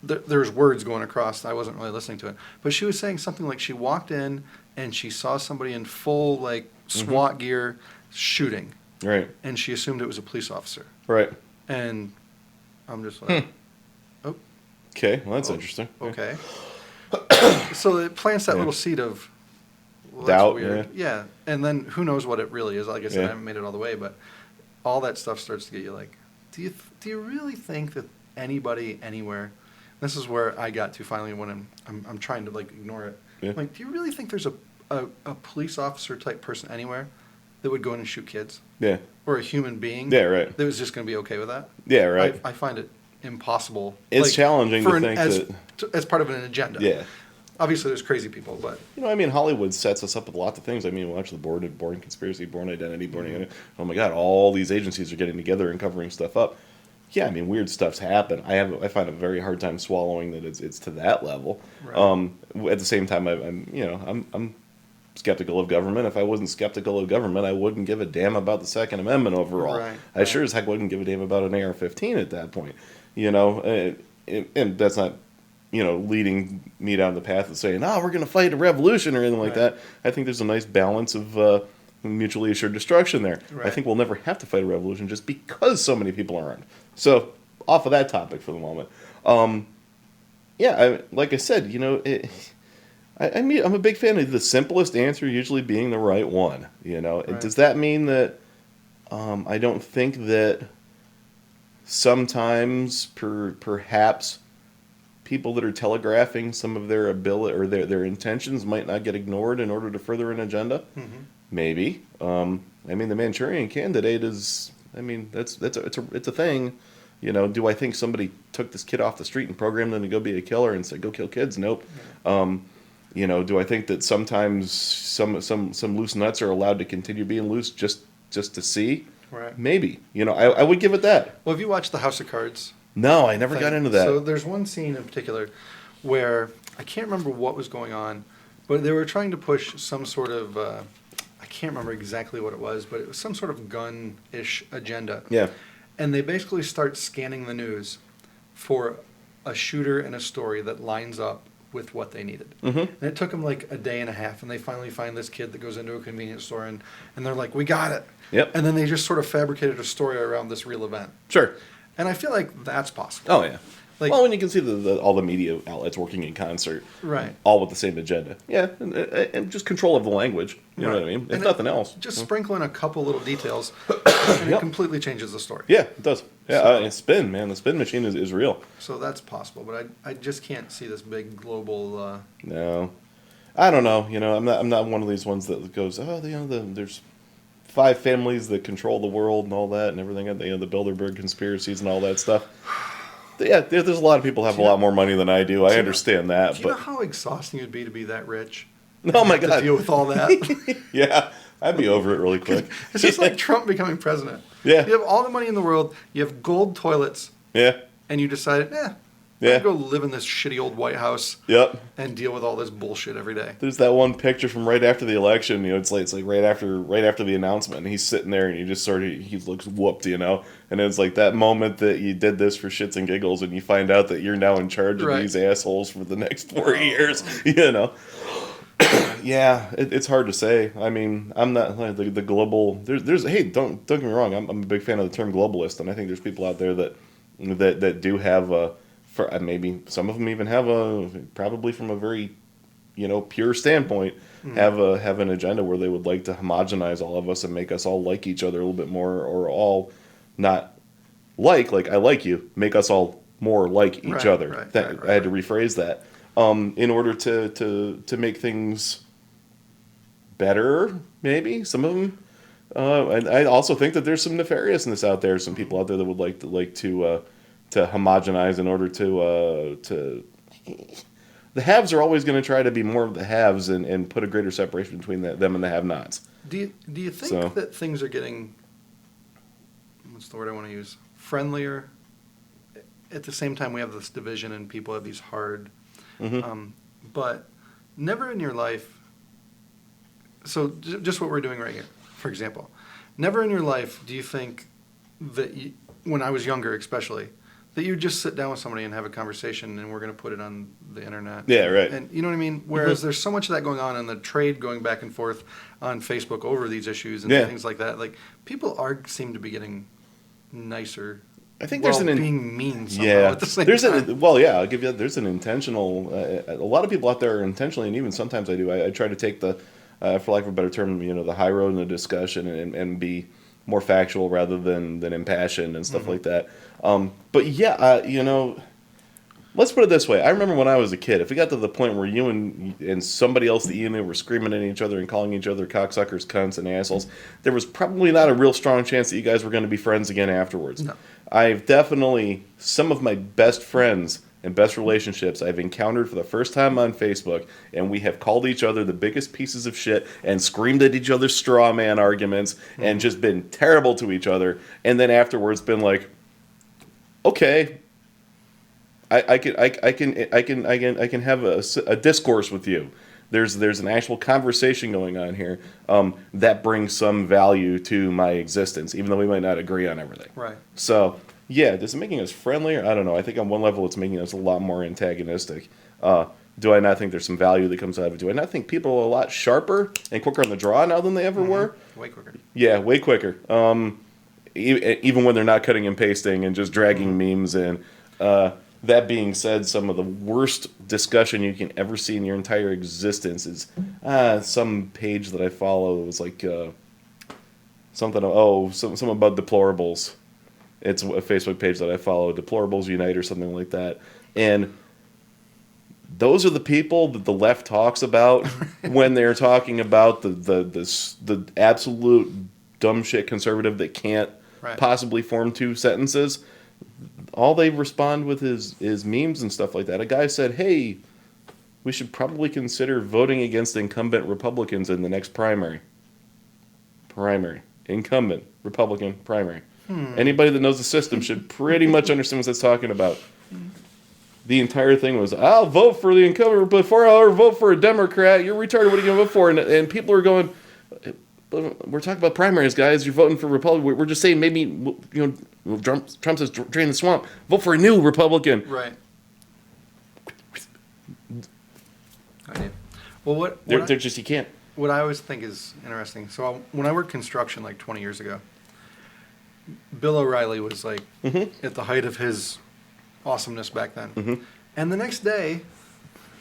there was words going across. I wasn't really listening to it, but she was saying something like she walked in and she saw somebody in full SWAT mm-hmm. gear shooting. Right. And she assumed it was a police officer. Right. And I'm just like, oh. Okay, well that's interesting. Okay. So it plants that little seed of doubt. That's weird. Yeah. And then who knows what it really is? Like I said, I haven't made it all the way, but all that stuff starts to get you like, do you really think that anybody anywhere? This is where I got to finally when I'm trying to ignore it. Yeah. Like, do you really think there's a police officer type person anywhere that would go in and shoot kids? Yeah. Or a human being? Yeah, right. That was just going to be okay with that? Yeah, right. I find it impossible. It's challenging to think as part of an agenda. Yeah. Obviously, there's crazy people, but... Hollywood sets us up with lots of things. Watch the Born Conspiracy, Born Identity, oh my God, all these agencies are getting together and covering stuff up. Yeah, weird stuff's happen. I find a very hard time swallowing that it's to that level. Right. At the same time, I'm skeptical of government. If I wasn't skeptical of government, I wouldn't give a damn about the Second Amendment overall. Right. I sure as heck wouldn't give a damn about an AR-15 at that point. And that's not leading me down the path of saying, we're going to fight a revolution or anything like that. I think there's a nice balance of mutually assured destruction there. Right. I think we'll never have to fight a revolution just because so many people are armed. So, off of that topic for the moment. Like I said, I'm a big fan of the simplest answer usually being the right one. Right. Does that mean that I don't think that sometimes perhaps people that are telegraphing some of their ability or their intentions might not get ignored in order to further an agenda? Mm-hmm. Maybe. The Manchurian Candidate is. It's a thing. Do I think somebody took this kid off the street and programmed them to go be a killer and said go kill kids? Nope. Mm-hmm. Do I think that sometimes some loose nuts are allowed to continue being loose just to see? Right. Maybe. I would give it that. Well, have you watched the House of Cards? No, I never got into that. So there's one scene in particular where I can't remember what was going on, but they were trying to push some sort of, I can't remember exactly what it was, but it was some sort of gun-ish agenda. Yeah. And they basically start scanning the news for a shooter and a story that lines up with what they needed. Mm-hmm. And it took them like a day and a half, and they finally find this kid that goes into a convenience store, and they're like, we got it. Yep. And then they just sort of fabricated a story around this real event. Sure. And I feel like that's possible. Oh, yeah. Like, well, and you can see all the media outlets working in concert, right. all with the same agenda. Yeah, and just control of the language. You know what I mean? If nothing else, just sprinkle in a couple little details, and it completely changes the story. Yeah, it does. Yeah, So- and spin, man. The spin machine is real. So that's possible, but I just can't see this big global. No, I don't know. I'm not one of these ones that goes, oh, there's 5 families that control the world and all that and everything. The Bilderberg conspiracies and all that stuff. Yeah, there's a lot of people have a lot more money than I do. I understand that, Do you know but how exhausting it would be to be that rich? oh my Have to God, deal with all that. yeah, I'd be over it really quick. It's just like Trump becoming president. Yeah. You have all the money in the world. You have gold toilets, Yeah, and you decided, Yeah. I'll go live in this shitty old White House yep. and deal with all this bullshit every day. There's that one picture from right after the election. It's like right after the announcement, and he's sitting there, and he looks whooped, And it's like that moment that you did this for shits and giggles, and you find out that you're now in charge of Right. these assholes for the next 4 years. Yeah, it's hard to say. I mean, I'm not like the global. There's hey, don't get me wrong. I'm a big fan of the term globalist, and I think there's people out there that do have maybe some of them even have probably from a very pure standpoint have an agenda where they would like to homogenize all of us and make us all like each other a little bit more, or all not like I like you, make us all more like each Right, other. right, I had to rephrase that in order to make things better. Maybe some of them. And I also think that there's some nefariousness out there. Some people out there that would like to homogenize in order to. The haves are always going to try to be more of the haves and put a greater separation between them and the have-nots. Do you think that things are getting, what's the word I want to use, friendlier? At the same time, we have this division and people have these hard, but never in your life. So just what we're doing right here, for example, never in your life do you think that when I was younger, especially, that you just sit down with somebody and have a conversation and we're going to put it on the internet. Yeah, right. And you know what I mean? Whereas there's so much of that going on and the trade going back and forth on Facebook over these issues and things like that. Like, people seem to be getting nicer. I think while being mean somehow at the same time. I'll give you that. There's an intentional, a lot of people out there are intentionally, and even sometimes I do, I try to take the, for lack of a better term, the high road in the discussion and be more factual rather than impassioned and stuff like that. But yeah, let's put it this way. I remember when I was a kid, if we got to the point where you and somebody else that you knew were screaming at each other and calling each other cocksuckers, cunts, and assholes, there was probably not a real strong chance that you guys were going to be friends again afterwards. No. I've definitely, some of my best friends and best relationships I've encountered for the first time on Facebook, and we have called each other the biggest pieces of shit and screamed at each other's straw man arguments and just been terrible to each other, and then afterwards been like, okay, I can have a discourse with you. There's an actual conversation going on here that brings some value to my existence, even though we might not agree on everything. Right. So, yeah, is it making us friendlier? I don't know. I think on one level it's making us a lot more antagonistic. Do I not think there's some value that comes out of it? Do I not think people are a lot sharper and quicker on the draw now than they ever were? Way quicker. Yeah, way quicker. Even when they're not cutting and pasting and just dragging memes in. That being said, some of the worst discussion you can ever see in your entire existence is some page that I follow. It was like something about deplorables. It's a Facebook page that I follow, Deplorables Unite or something like that. And those are the people that the left talks about when they're talking about the absolute dumb shit conservative that can't possibly form two sentences. All they respond with is memes and stuff like that. A guy said, hey, we should probably consider voting against incumbent Republicans in the next primary. Incumbent Republican primary. Anybody that knows the system should pretty much understand what that's talking about. The entire thing was, I'll vote for the incumbent before I'll ever vote for a Democrat. You're retarded. What are you going to vote for? And people are going, we're talking about primaries, guys. You're voting for Republican. We're just saying maybe, Trump says drain the swamp. Vote for a new Republican. Right. Well, They're just, you can't. What I always think is interesting. So when I worked construction like 20 years ago, Bill O'Reilly was like at the height of his awesomeness back then. And the next day,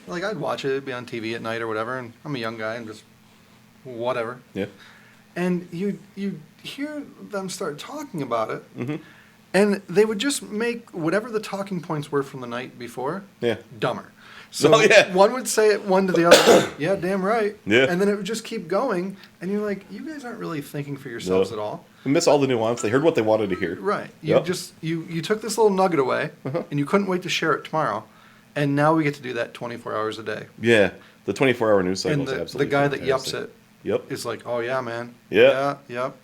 like I'd watch it, it'd be on TV at night or whatever, and I'm a young guy and just whatever. Yeah. And you hear them start talking about it, and they would just make whatever the talking points were from the night before dumber. So one would say it one to the other, yeah, damn right. Yeah. And then it would just keep going, and you're like, you guys aren't really thinking for yourselves at all. You miss all the nuance. They heard what they wanted to hear. Right. You you took this little nugget away, and you couldn't wait to share it tomorrow, and now we get to do that 24 hours a day. Yeah. The 24-hour news cycle And is the absolutely guy fantastic. that yups it Yep. is like, oh yeah, man. Yeah. Yep.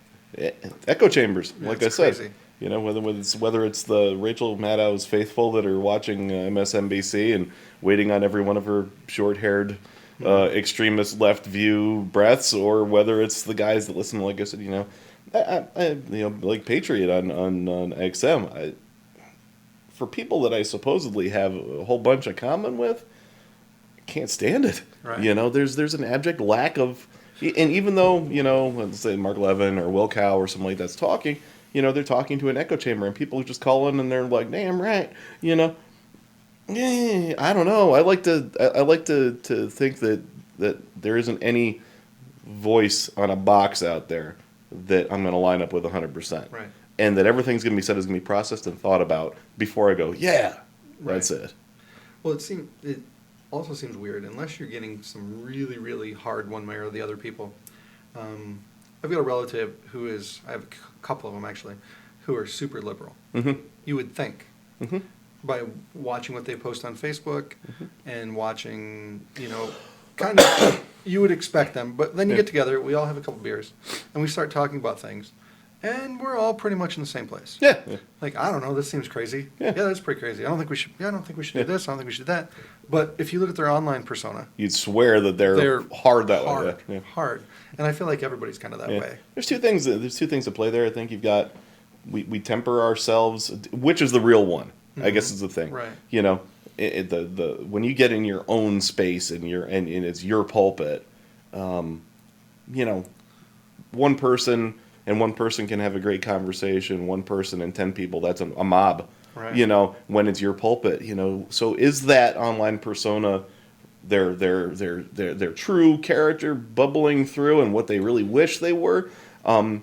Echo chambers, Yeah, like I it's said. crazy. You know, whether it's the Rachel Maddow's faithful that are watching MSNBC and waiting on every one of her short-haired extremist left view breaths, or whether it's the guys that listen, like I said, like Patriot on XM. For people that I supposedly have a whole bunch of common with, I can't stand it. Right. You know, there's an abject lack of, and even though, let's say Mark Levin or Will Cow or something like that's talking, they're talking to an echo chamber, and people just call in and they're like, damn right, I don't know. I like to think that there isn't any voice on a box out there that I'm going to line up with 100%. Right. And that everything's going to be said is going to be processed and thought about before I go, that's it. Well, it also seems weird unless you're getting some really, really hard one way or the other people. I've got a relative I have a couple of them actually, who are super liberal. You would think by watching what they post on Facebook and watching, kind of, you would expect them. But then you get together, we all have a couple beers, and we start talking about things. And we're all pretty much in the same place. Yeah. Like, I don't know, this seems crazy. Yeah, that's pretty crazy. I don't think we should do this. I don't think we should do that. But if you look at their online persona, You'd swear that they're hard that way. Yeah. Hard. And I feel like everybody's kind of that way. There's two things to play there. I think you've got we temper ourselves, which is the real one. I guess is the thing. Right. The when you get in your own space and it's your pulpit, one person can have a great conversation. One person and 10 people, that's a mob. Right. When it's your pulpit. So is that online persona their true character bubbling through and what they really wish they were, and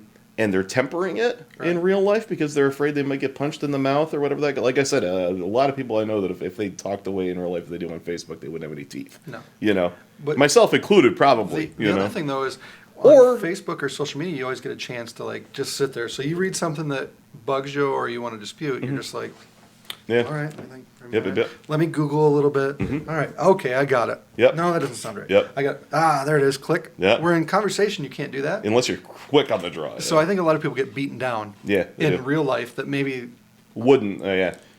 they're tempering it in real life because they're afraid they might get punched in the mouth or whatever. Like I said, a lot of people I know that if they talked the way in real life as they do on Facebook, they wouldn't have any teeth. No. But myself included, probably. The other thing though is, on Facebook or social media, you always get a chance to just sit there. So you read something that bugs you or you want to dispute, you're just like, all right, let me Google a little bit. All right, okay, I got it. Yep. No, that doesn't sound right. Yep. There it is. Click. Yep. We're in conversation. You can't do that unless you're quick on the draw. So I think a lot of people get beaten down. In real life that maybe wouldn't.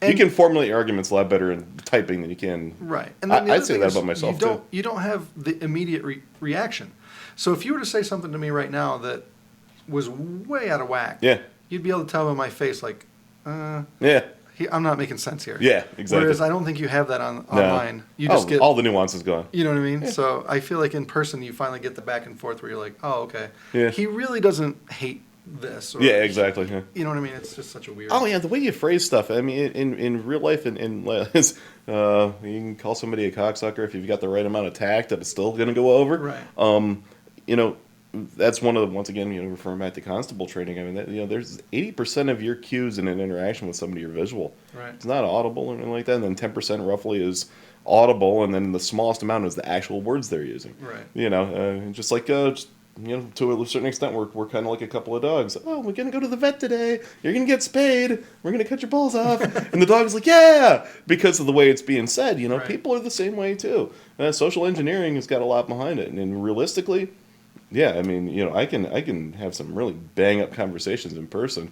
You can formulate your arguments a lot better in typing than you can. Right. And then I'd say that about myself too. You don't have the immediate reaction. So if you were to say something to me right now that was way out of whack, you'd be able to tell by my face, like, I'm not making sense here. Yeah, exactly. Whereas I don't think you have that online. You just get all the nuances gone. You know what I mean? Yeah. So I feel like in person you finally get the back and forth where you're like, oh, okay. Yeah. He really doesn't hate this. Or exactly. Yeah. You know what I mean? It's just such a weird. Oh yeah, the way you phrase stuff. I mean, in real life, you can call somebody a cocksucker if you've got the right amount of tact that it's still going to go over. Right. That's one of the, once again, referring back to constable training. I mean, there's 80% of your cues in an interaction with somebody are visual. Right. It's not audible or anything like that. And then 10% roughly is audible, and then the smallest amount is the actual words they're using. Right. Just like to a certain extent, we're kind of like a couple of dogs. Oh, we're gonna go to the vet today. You're gonna get spayed. We're gonna cut your balls off. And the dog's like, yeah, because of the way it's being said. Right. People are the same way too. Social engineering has got a lot behind it, and realistically. Yeah, I mean, I can have some really bang up conversations in person,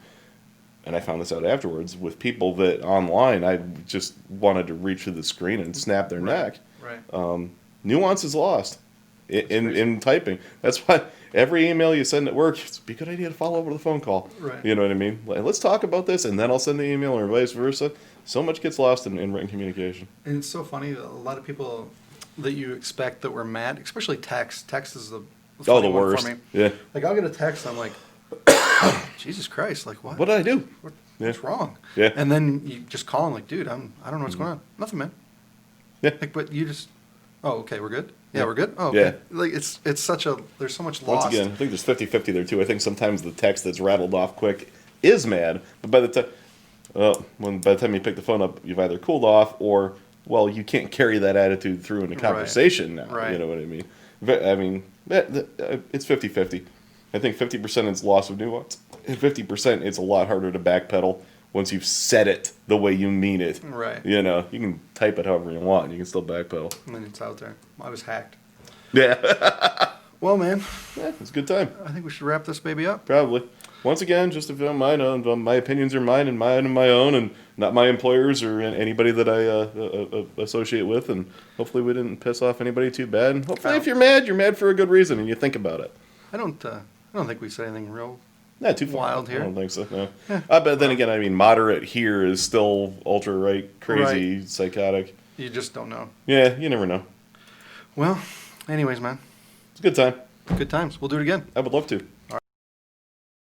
and I found this out afterwards with people that online I just wanted to reach through the screen and snap their neck. Right. Nuance is lost in typing. That's why every email you send at work, it's a good idea to follow over the phone call. Right. You know what I mean? Let's talk about this, and then I'll send the email, or vice versa. So much gets lost in written communication. And it's so funny that a lot of people that you expect that were mad, especially text. Text is the worst. For me. Yeah. Like I'll get a text, I'm like, Jesus Christ, like what? What did I do? What's wrong? Yeah. And then you just call him like, dude, I don't know what's going on. Nothing, man. Yeah. Like, but you just, oh, okay, we're good. Yeah, Yeah. we're good. Oh, okay. Yeah. Like it's such a there's so much lost. Once again, I think there's 50-50 there too. I think sometimes the text that's rattled off quick is mad, but by the time you pick the phone up, you've either cooled off or, well, you can't carry that attitude through in a conversation now. Right. You know what I mean? It's 50-50. I think 50% is loss of nuance, and 50% it's a lot harder to backpedal once you've said it the way you mean it. Right. You know, you can type it however you want, and you can still backpedal. And then it's out there. I was hacked. Yeah. Well, man, Yeah, it's a good time. I think we should wrap this baby up. Probably. Once again, just if you don't mind, my opinions are mine and my own, and not my employers or anybody that I associate with. And hopefully, we didn't piss off anybody too bad. And hopefully, if you're mad for a good reason and you think about it. I don't think we said anything real Not too far. wild here. I don't think so. No. Yeah. But then again, I mean, moderate here is still ultra right, crazy, psychotic. You just don't know. Yeah, you never know. Well, anyways, man, It's a good time. good times. We'll do it again. I would love to.